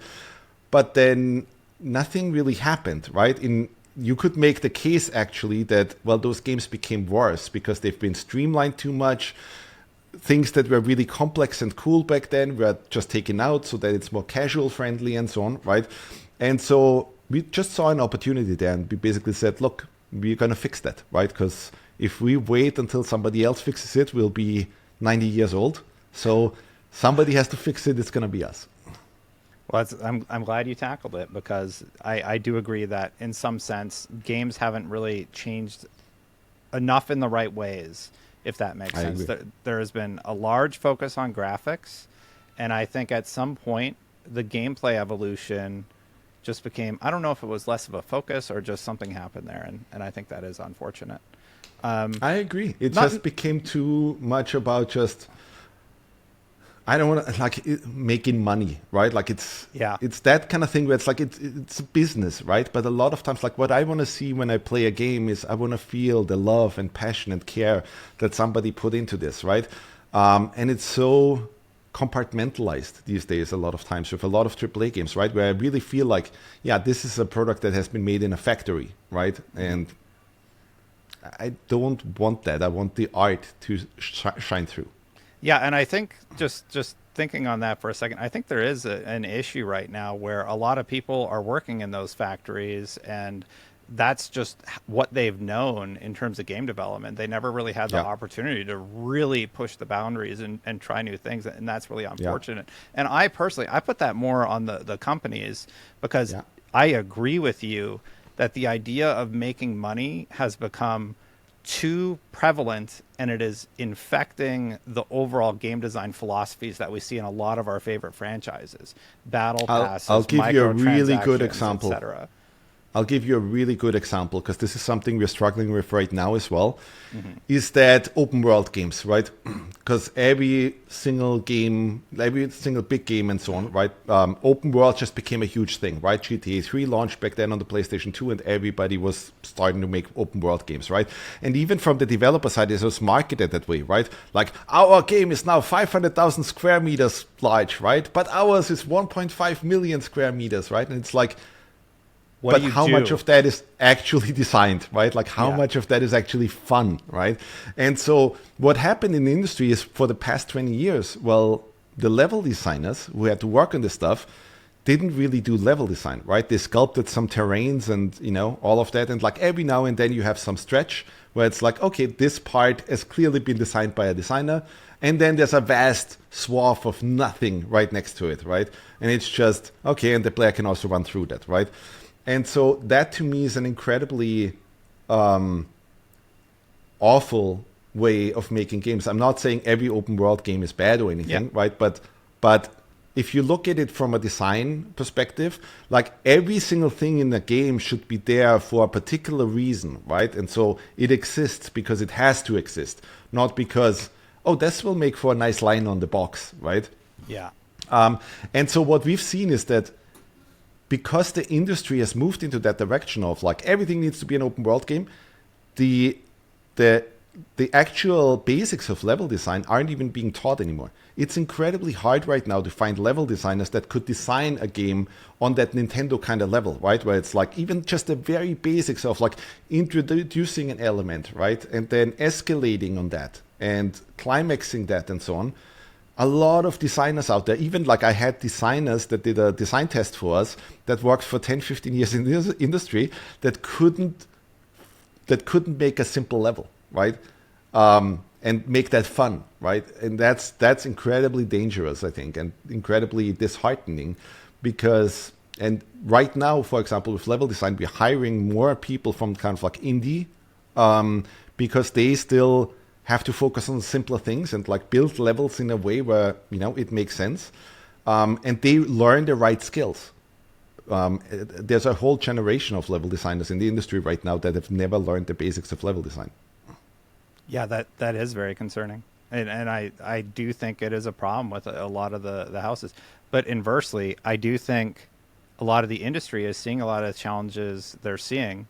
Speaker 2: But then nothing really happened, right? You could make the case actually that, well, those games became worse because they've been streamlined too much. Things that were really complex and cool back then were just taken out so that it's more casual friendly and so on, right? And so we just saw an opportunity there and we basically said, look, we're going to fix that, right? Because if we wait until somebody else fixes it, we'll be 90 years old. So somebody has to fix it. It's going to be us.
Speaker 1: Well, I'm glad you tackled it, because I do agree that in some sense games haven't really changed enough in the right ways, if that makes sense. There has been a large focus on graphics, and I think at some point the gameplay evolution just became, I don't know if it was less of a focus or just something happened there, and I think that is unfortunate.
Speaker 2: I agree. It just became too much about just, I don't want to like making money, right? Like it's that kind of thing where it's like it's a business, right? But a lot of times, like what I want to see when I play a game is I want to feel the love and passion and care that somebody put into this, right? And it's so compartmentalized these days a lot of times with a lot of AAA games, right? Where I really feel like, yeah, this is a product that has been made in a factory, right? And I don't want that. I want the art to shine through.
Speaker 1: Yeah, and I think just thinking on that for a second, I think there is an issue right now where a lot of people are working in those factories, and that's just what they've known in terms of game development. They never really had the
Speaker 2: Yeah.
Speaker 1: opportunity to really push the boundaries and try new things. And that's really
Speaker 2: Yeah.
Speaker 1: unfortunate. And I personally, I put that more on the companies, because
Speaker 2: Yeah.
Speaker 1: I agree with you that the idea of making money has become too prevalent, and it is infecting the overall game design philosophies that we see in a lot of our favorite franchises: battle
Speaker 2: I'll
Speaker 1: passes,
Speaker 2: give you a really good
Speaker 1: microtransactions,
Speaker 2: example.
Speaker 1: etc.
Speaker 2: I'll give you a really good example because this is something we're struggling with right now as well. Is that open world games, right? Because every single game, every single big game and so on, right? Open world just became a huge thing, right? GTA 3 launched back then on the PlayStation 2 and everybody was starting to make open world games, right? And even from the developer side, it was marketed that way, right? Like, our game is now 500,000 square meters large, right? But ours is 1.5 million square meters, right? And it's like,
Speaker 1: What
Speaker 2: but
Speaker 1: do you
Speaker 2: how
Speaker 1: do?
Speaker 2: much of that is actually designed, right? Like how
Speaker 1: Yeah.
Speaker 2: much of that is actually fun, right? And so what happened in the industry is for the past 20 years, well, the level designers who had to work on this stuff didn't really do level design, right? They sculpted some terrains and, all of that. And like every now and then you have some stretch where it's like, okay, this part has clearly been designed by a designer. And then there's a vast swath of nothing right next to it, right? And it's just, okay, and the player can also run through that, right? And so that to me is an incredibly awful way of making games. I'm not saying every open world game is bad or anything,
Speaker 1: Yeah.
Speaker 2: right? But if you look at it from a design perspective, like every single thing in the game should be there for a particular reason, right? And so it exists because it has to exist, not because, oh, this will make for a nice line on the box, right?
Speaker 1: Yeah.
Speaker 2: And so what we've seen is that because the industry has moved into that direction of like everything needs to be an open world game, the the actual basics of level design aren't even being taught anymore. It's incredibly hard right now to find level designers that could design a game on that Nintendo kind of level, right? Where it's like even just the very basics of like introducing an element, right? And then escalating on that and climaxing that and so on. A lot of designers out there, even like I had designers that did a design test for us that worked for 10, 15 years in this industry that couldn't make a simple level, right? And make that fun, right? And that's incredibly dangerous, I think, and incredibly disheartening because, and right now, for example, with level design, we're hiring more people from kind of like indie because they still have to focus on simpler things and like build levels in a way where, it makes sense. And they learn the right skills. There's a whole generation of level designers in the industry right now that have never learned the basics of level design.
Speaker 1: Yeah, that is very concerning. And I do think it is a problem with a lot of the houses. But inversely, I do think a lot of the industry is seeing a lot of challenges they're seeing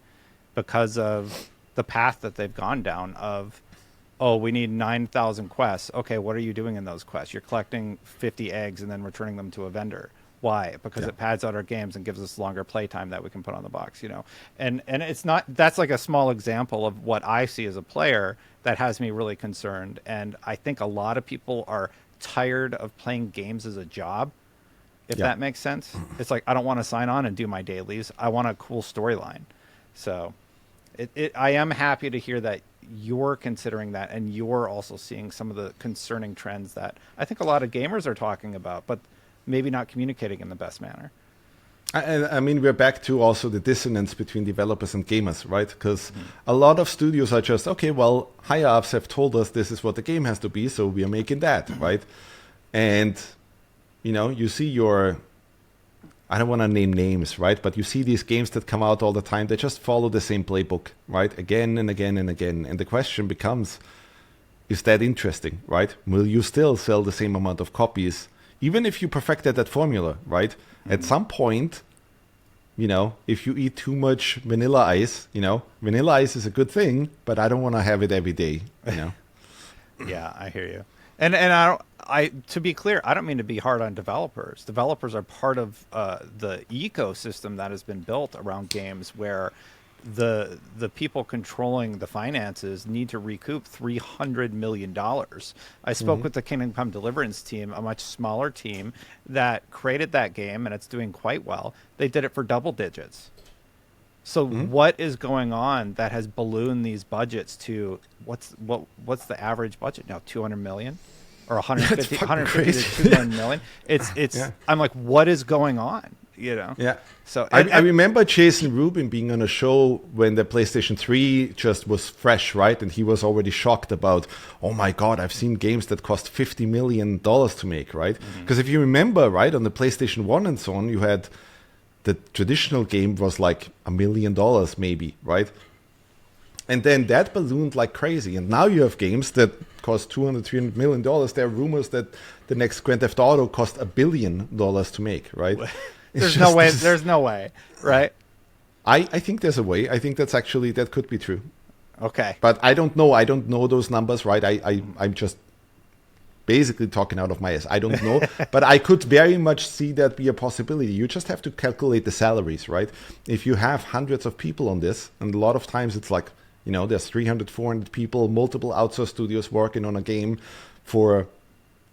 Speaker 1: because of the path that they've gone down of, oh, we need 9,000 quests. Okay, what are you doing in those quests? You're collecting 50 eggs and then returning them to a vendor. Why? Because it pads out our games and gives us longer playtime that we can put on the box, And it's not, that's like a small example of what I see as a player that has me really concerned. And I think a lot of people are tired of playing games as a job, if that makes sense. It's like, I don't want to sign on and do my dailies. I want a cool storyline. So I am happy to hear that you're considering that and you're also seeing some of the concerning trends that I think a lot of gamers are talking about, but maybe not communicating in the best manner.
Speaker 2: I mean, we're back to also the dissonance between developers and gamers, right? Because a lot of studios are just, okay, well, higher-ups have told us this is what the game has to be, so we are making that, right? And, you see I don't want to name names, right? But you see these games that come out all the time, they just follow the same playbook, right? Again and again and again. And the question becomes, is that interesting, right? Will you still sell the same amount of copies, even if you perfected that formula, right? At some point, if you eat too much vanilla ice, vanilla ice is a good thing, but I don't want to have it every day,
Speaker 1: Yeah, I hear you. And to be clear, I don't mean to be hard on developers. Developers are part of the ecosystem that has been built around games where the people controlling the finances need to recoup $300 million. I spoke with the Kingdom Come Deliverance team, a much smaller team that created that game, and it's doing quite well. They did it for double digits. So what is going on that has ballooned these budgets to what's the average budget now? 200 million or 150 to 200 million? It's I'm like, what is going on? You know?
Speaker 2: Yeah.
Speaker 1: So
Speaker 2: I remember Jason Rubin being on a show when the PlayStation 3 just was fresh, right? And he was already shocked about, oh my God, I've seen games that cost $50 million to make, right? Because if you remember, right, on the PlayStation 1 and so on, you had the traditional game was like $1 million maybe, right? And then that ballooned like crazy. And now you have games that cost $200, $300 million. There are rumors that the next Grand Theft Auto cost $1 billion to make, right?
Speaker 1: There's no way. There's no way, right?
Speaker 2: I think there's a way. I think that could be true.
Speaker 1: Okay.
Speaker 2: But I don't know. I don't know those numbers, right? I'm just basically talking out of my ass. I don't know. But I could very much see that be a possibility. You just have to calculate the salaries, right? If you have hundreds of people on this, and a lot of times it's like, there's 300, 400 people, multiple outsourced studios working on a game for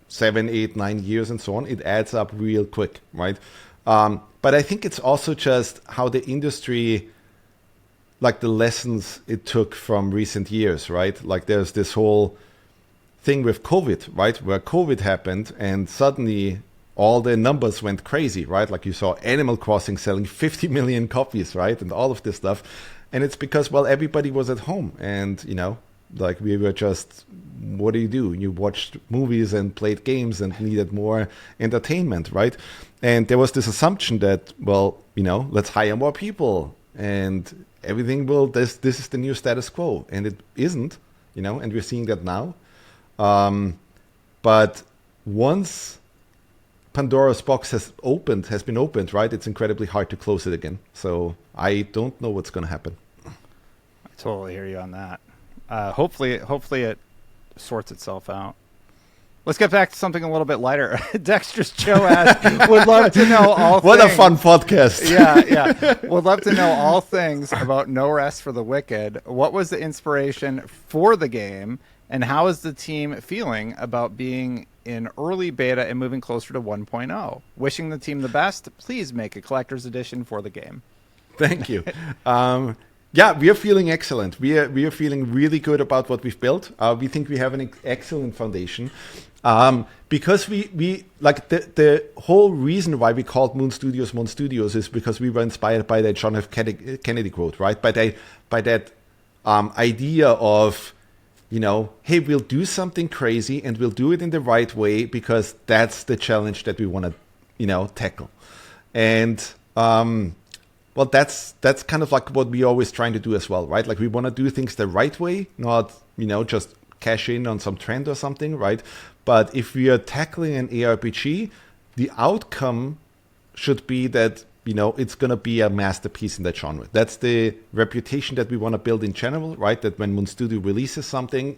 Speaker 2: 7, 8, 9 years and so on, it adds up real quick, right? But I think it's also just how the industry, like the lessons it took from recent years, right? Like there's this whole thing with COVID, right? Where COVID happened and suddenly all the numbers went crazy, right? Like you saw Animal Crossing selling 50 million copies, right? And all of this stuff. And it's because, well, everybody was at home and, like we were just, what do? You watched movies and played games and needed more entertainment, right? And there was this assumption that, well, let's hire more people and everything will, this is the new status quo. And it isn't, and we're seeing that now. But once Pandora's box has been opened, right, it's incredibly hard to close it again. So I don't know what's going to happen.
Speaker 1: I totally hear you on that. Hopefully it sorts itself out. Let's get back to something a little bit lighter. Dexter's Joe asked, would love to know all
Speaker 2: What a fun podcast.
Speaker 1: Yeah. Would love to know all things about No Rest for the Wicked. What was the inspiration for the game, and how is the team feeling about being in early beta and moving closer to 1.0? Wishing the team the best. Please make a collector's edition for the game.
Speaker 2: Thank you. Yeah, we are feeling excellent. We are feeling really good about what we've built. We think we have an excellent foundation. Because we like the whole reason why we called Moon Studios is because we were inspired by that John F. Kennedy quote, right? By that idea of, hey, we'll do something crazy and we'll do it in the right way because that's the challenge that we want to, tackle. And well, that's kind of like what we're always trying to do as well, right? Like we want to do things the right way, not, just cash in on some trend or something, right? But if we are tackling an ARPG, the outcome should be that, it's going to be a masterpiece in that genre. That's the reputation that we want to build in general, right? That when Moon Studios releases something,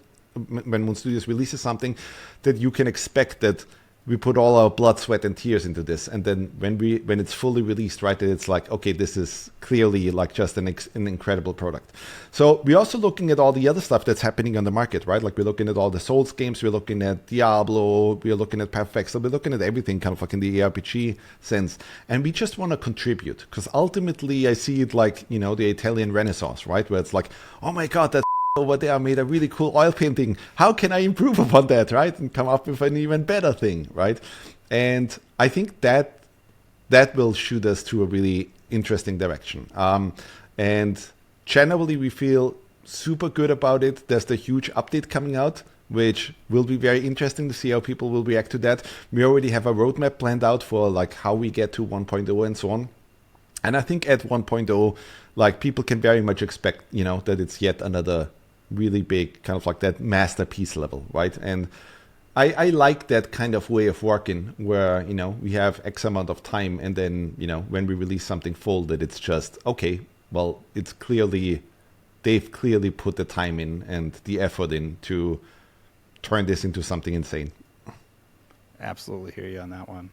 Speaker 2: that you can expect that we put all our blood, sweat, and tears into this, and then when it's fully released, right, it's like, okay, this is clearly like just an incredible product. So we're also looking at all the other stuff that's happening on the market, right? Like we're looking at all the Souls games, we're looking at Diablo, we're looking at Perfect, so we're looking at everything kind of like in the ARPG sense, and we just want to contribute because ultimately I see it like the Italian Renaissance, right, where it's like, oh my God, that's over there made a really cool oil painting. How can I improve upon that, right? And come up with an even better thing, right? And I think that will shoot us to a really interesting direction. And generally, we feel super good about it. There's the huge update coming out, which will be very interesting to see how people will react to that. We already have a roadmap planned out for like how we get to 1.0 and so on. And I think at 1.0, like people can very much expect, that it's yet another really big kind of like that masterpiece level, right? And I like that kind of way of working where, we have X amount of time and then, when we release something full that it's just, okay, well, they've clearly put the time in and the effort in to turn this into something insane.
Speaker 1: Absolutely hear you on that one.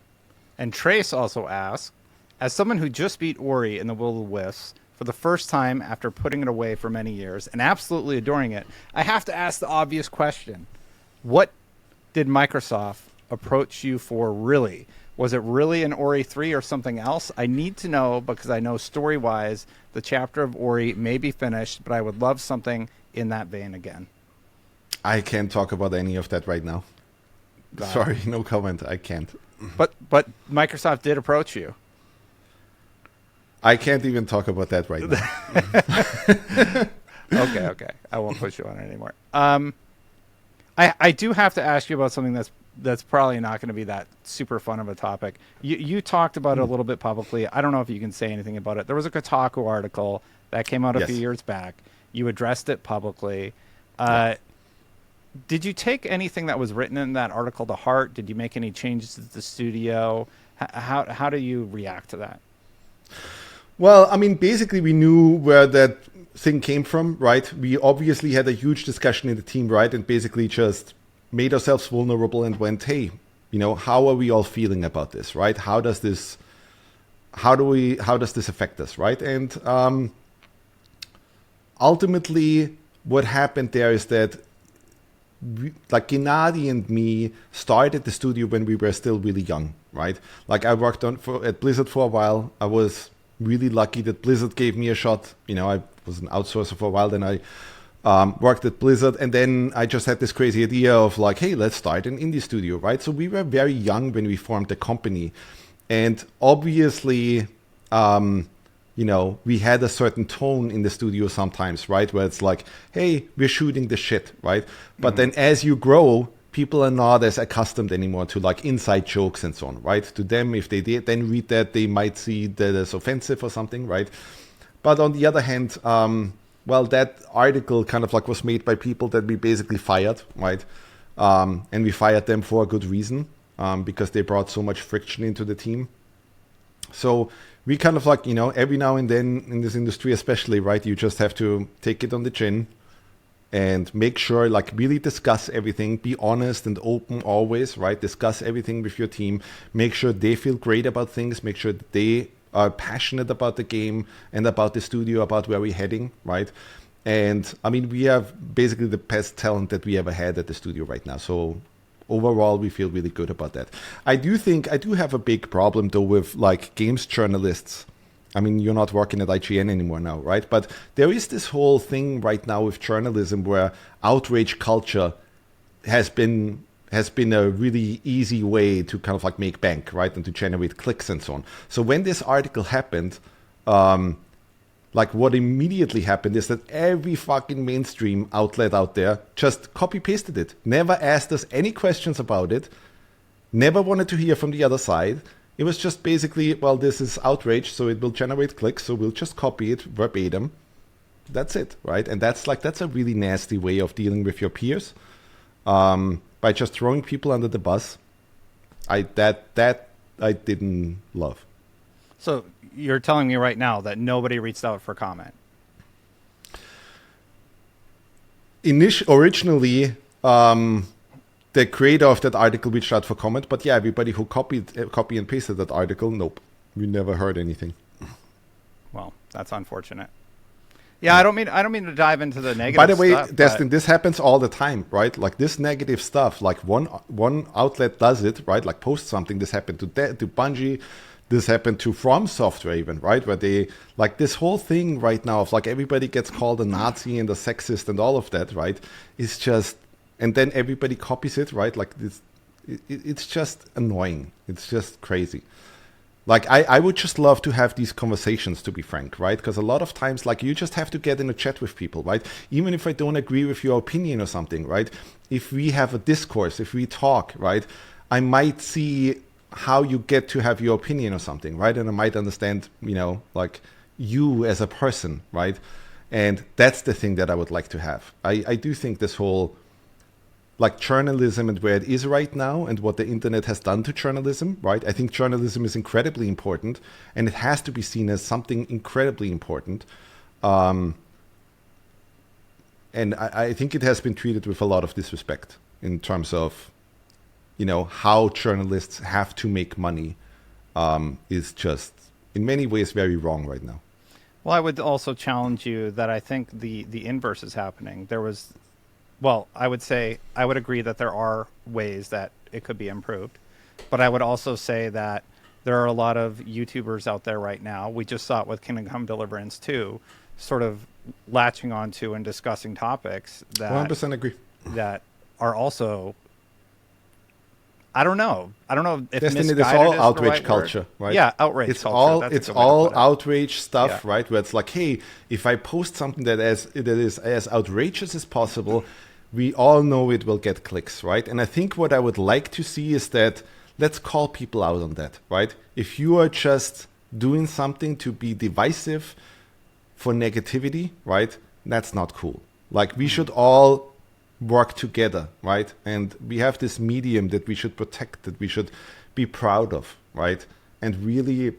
Speaker 1: And Trace also asks, as someone who just beat Ori in the Will of the Wisps for the first time after putting it away for many years and absolutely adoring it, I have to ask the obvious question. What did Microsoft approach you for really? Was it really an Ori 3 or something else? I need to know because I know story-wise the chapter of Ori may be finished, but I would love something in that vein again.
Speaker 2: I can't talk about any of that right now.
Speaker 1: Got
Speaker 2: Sorry,
Speaker 1: it.
Speaker 2: no comment. I can't.
Speaker 1: But Microsoft did approach you.
Speaker 2: I can't even talk about that right now.
Speaker 1: Okay. I won't push you on it anymore. I do have to ask you about something that's probably not going to be that super fun of a topic. You talked about it a little bit publicly. I don't know if you can say anything about it. There was a Kotaku article that came out a few years back. You addressed it publicly. Did you take anything that was written in that article to heart? Did you make any changes to the studio? How do you react to that?
Speaker 2: Well, I mean, basically, we knew where that thing came from, right? We obviously had a huge discussion in the team, right? And basically just made ourselves vulnerable and went, hey, how are we all feeling about this, right? How does this affect us, right? And ultimately, what happened there is that like Gennady and me started the studio when we were still really young, right? Like I worked at Blizzard for a while. I was really lucky that Blizzard gave me a shot. I was an outsourcer for a while. Then I worked at Blizzard, and then I just had this crazy idea of like, hey, let's start an indie studio, right? So we were very young when we formed the company, and obviously, we had a certain tone in the studio sometimes, right? Where it's like, hey, we're shooting the shit, right? But then as you grow, people are not as accustomed anymore to like inside jokes and so on, right? To them, if they then read that, they might see that as offensive or something, right? But on the other hand, that article kind of like was made by people that we basically fired, right? And we fired them for a good reason, because they brought so much friction into the team. So we kind of like, every now and then in this industry especially, right, you just have to take it on the chin and make sure, like, really discuss everything, be honest and open always, right? Discuss everything with your team, make sure they feel great about things, make sure that they are passionate about the game and about the studio, about where we're heading, right? And I mean, we have basically the best talent that we ever had at the studio right now. So overall, we feel really good about that. I do have a big problem though with like games journalists. I mean, you're not working at IGN anymore now, right? But there is this whole thing right now with journalism where outrage culture has been a really easy way to kind of like make bank, right? And to generate clicks and so on. So when this article happened, like what immediately happened is that every fucking mainstream outlet out there just copy pasted it, never asked us any questions about it, never wanted to hear from the other side. It was just basically, well, this is outrage, so it will generate clicks, so we'll just copy it verbatim. That's it, right? And that's a really nasty way of dealing with your peers, by just throwing people under the bus. That I didn't love.
Speaker 1: So you're telling me right now that nobody reached out for comment?
Speaker 2: Originally, the creator of that article reached out for comment, but yeah, everybody who copy and pasted that article, nope, we never heard anything.
Speaker 1: Well, that's unfortunate. Yeah, I don't mean to dive into the negative.
Speaker 2: By the way,
Speaker 1: stuff,
Speaker 2: Destin, this happens all the time, right? Like this negative stuff, like one outlet does it, right? Like post something. This happened to Bungie. This happened to From Software even, right? Where they, like this whole thing right now of like everybody gets called a Nazi and a sexist and all of that, right? It's just, and then everybody copies it, right? Like this, it's just annoying. It's just crazy. Like I would just love to have these conversations, to be frank, right? Because a lot of times, like you just have to get in a chat with people, right? Even if I don't agree with your opinion or something, right? If we have a discourse, if we talk, right? I might see how you get to have your opinion or something, right? And I might understand, like you as a person, right? And that's the thing that I would like to have. I do think this whole like journalism and where it is right now and what the internet has done to journalism, right? I think journalism is incredibly important and it has to be seen as something incredibly important. And I think it has been treated with a lot of disrespect in terms of, how journalists have to make money, is just in many ways very wrong right now.
Speaker 1: Well, I would also challenge you that I think the inverse is happening. I would say I would agree that there are ways that it could be improved. But I would also say that there are a lot of YouTubers out there right now. We just saw it with Kingdom Come Deliverance 2, sort of latching onto and discussing topics that
Speaker 2: 100% agree.
Speaker 1: that are also, I don't know if
Speaker 2: Destiny,
Speaker 1: misguided
Speaker 2: it's all
Speaker 1: is the
Speaker 2: outrage
Speaker 1: right
Speaker 2: culture,
Speaker 1: word.
Speaker 2: right?
Speaker 1: Yeah, outrage
Speaker 2: it's
Speaker 1: culture.
Speaker 2: all
Speaker 1: That's a
Speaker 2: it's
Speaker 1: good way to
Speaker 2: all
Speaker 1: put it.
Speaker 2: outrage stuff,
Speaker 1: Yeah.
Speaker 2: right? Where it's like, hey, if I post something that is as outrageous as possible, we all know it will get clicks, right? And I think what I would like to see is that let's call people out on that, right? If you are just doing something to be divisive for negativity, right? That's not cool. Like we should all work together, right? And we have this medium that we should protect, that we should be proud of, right? And really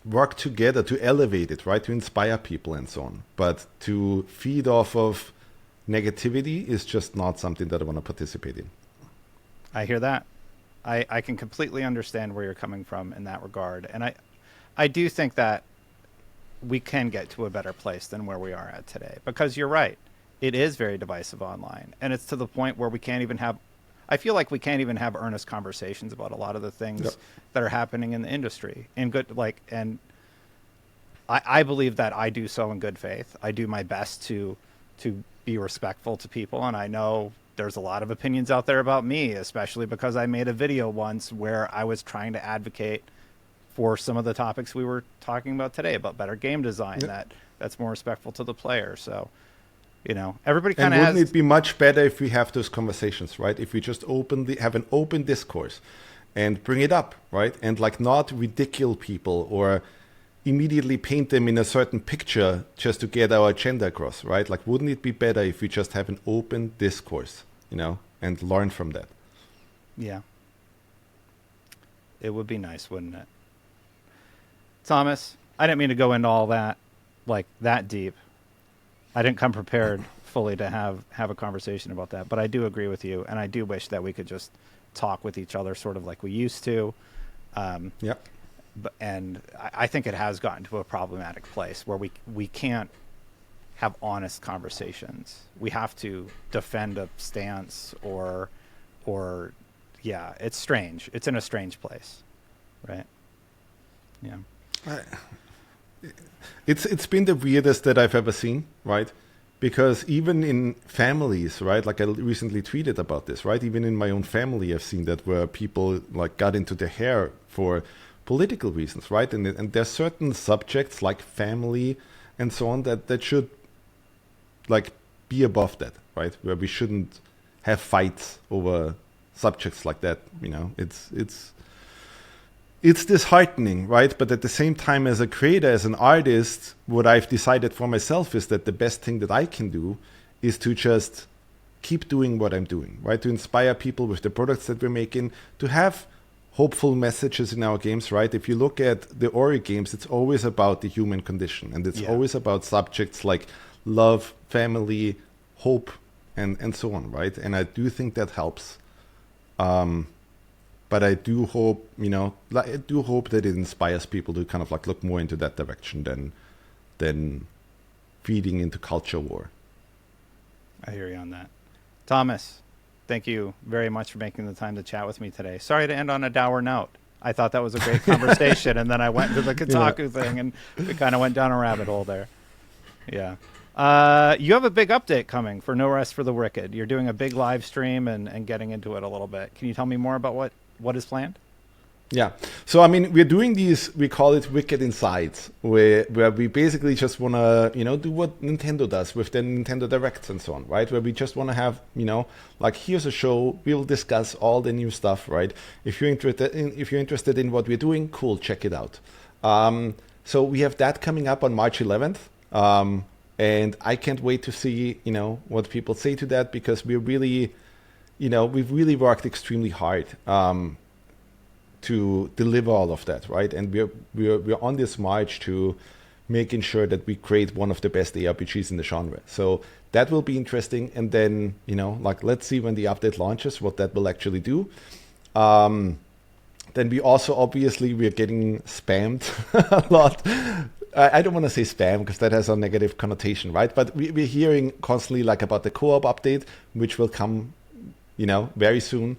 Speaker 2: work together to elevate it, right? To inspire people and so on. But to feed off of negativity is just not something that I want to participate in.
Speaker 1: I hear that. I can completely understand where you're coming from in that regard. And I do think that we can get to a better place than where we are at today. Because you're right. It is very divisive online. And it's to the point where we can't even have, I feel like we can't even have earnest conversations about a lot of the things that are happening in the industry. And I believe that I do so in good faith. I do my best to be respectful to people. And I know there's a lot of opinions out there about me, especially because I made a video once where I was trying to advocate for some of the topics we were talking about today about better game design that's more respectful to the player. So, everybody kind of has.
Speaker 2: Wouldn't it be much better if we have those conversations, right? If we just have an open discourse and bring it up, right? And like not ridicule people or immediately paint them in a certain picture just to get our agenda across, right? Like, wouldn't it be better if we just have an open discourse, and learn from that?
Speaker 1: Yeah. It would be nice, wouldn't it? Thomas, I didn't mean to go into all that, like that deep. I didn't come prepared fully to have a conversation about that, but I do agree with you, and I do wish that we could just talk with each other sort of like we used to.
Speaker 2: Yep.
Speaker 1: And I think it has gotten to a problematic place where we can't have honest conversations. We have to defend a stance or yeah, it's strange. It's in a strange place, right? Yeah.
Speaker 2: It's been the weirdest that I've ever seen, right? Because even in families, right? Like I recently tweeted about this, right? Even in my own family, I've seen that where people like got into their hair for political reasons, right? And there's certain subjects like family and so on that should like be above that, right? Where we shouldn't have fights over subjects like that. It's disheartening, right? But at the same time, as a creator, as an artist, what I've decided for myself is that the best thing that I can do is to just keep doing what I'm doing, right? To inspire people with the products that we're making, to have hopeful messages in our games, right? If you look at the Ori games, it's always about the human condition. And it's always about subjects like love, family, hope, and so on, right? And I do think that helps. But I do hope, that it inspires people to kind of like look more into that direction than feeding into culture war.
Speaker 1: I hear you on that. Thomas, thank you very much for making the time to chat with me today. Sorry to end on a dour note. I thought that was a great conversation, and then I went to the Kotaku thing, and we kind of went down a rabbit hole there. Yeah. You have a big update coming for No Rest for the Wicked. You're doing a big live stream and getting into it a little bit. Can you tell me more about what is planned?
Speaker 2: Yeah. So, I mean, we're doing these, we call it Wicked Insights, where we basically just want to, do what Nintendo does with their Nintendo Directs and so on, right? Where we just want to have, like, here's a show, we'll discuss all the new stuff, right? If you're interested in what we're doing, cool, check it out. So we have that coming up on March 11th. And I can't wait to see, what people say to that, because we're really, we've really worked extremely hard to deliver all of that, right? And we're on this march to making sure that we create one of the best ARPGs in the genre. So that will be interesting. And then, let's see when the update launches what that will actually do. Then we also, obviously, we're getting spammed a lot. I don't want to say spam because that has a negative connotation, right? But we're hearing constantly about the co-op update, which will come, very soon.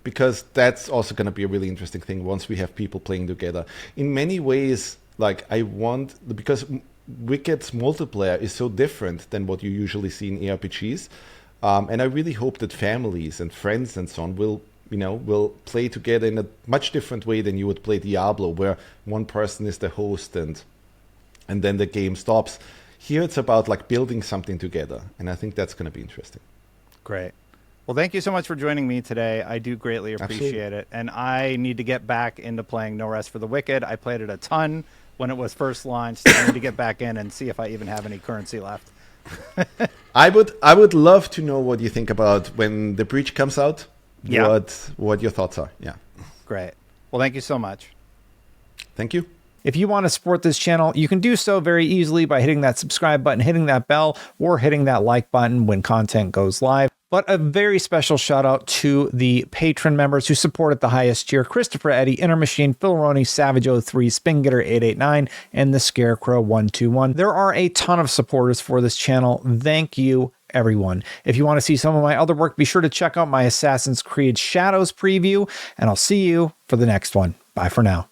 Speaker 2: because that's also going to be a really interesting thing once we have people playing together. In many ways, like because Wicked's multiplayer is so different than what you usually see in ARPGs. And I really hope that families and friends and so on will play together in a much different way than you would play Diablo, where one person is the host and then the game stops. Here it's about like building something together, and I think that's going to be interesting.
Speaker 1: Great. Well, thank you so much for joining me today. I do greatly appreciate it. And I need to get back into playing No Rest for the Wicked. I played it a ton when it was first launched. I need to get back in and see if I even have any currency left.
Speaker 2: I would love to know what you think about when the Breach comes out.
Speaker 1: Yeah.
Speaker 2: What your thoughts are. Yeah.
Speaker 1: Great. Well, thank you so much.
Speaker 2: Thank you.
Speaker 3: If you want to support this channel, you can do so very easily by hitting that subscribe button, hitting that bell, or hitting that like button when content goes live. But a very special shout out to the patron members who support at the highest tier: Christopher Eddy, Inner Machine, Phil Roney, Savage 03, Spingetter 889, and the Scarecrow 121. There are a ton of supporters for this channel. Thank you, everyone. If you want to see some of my other work, be sure to check out my Assassin's Creed Shadows preview, and I'll see you for the next one. Bye for now.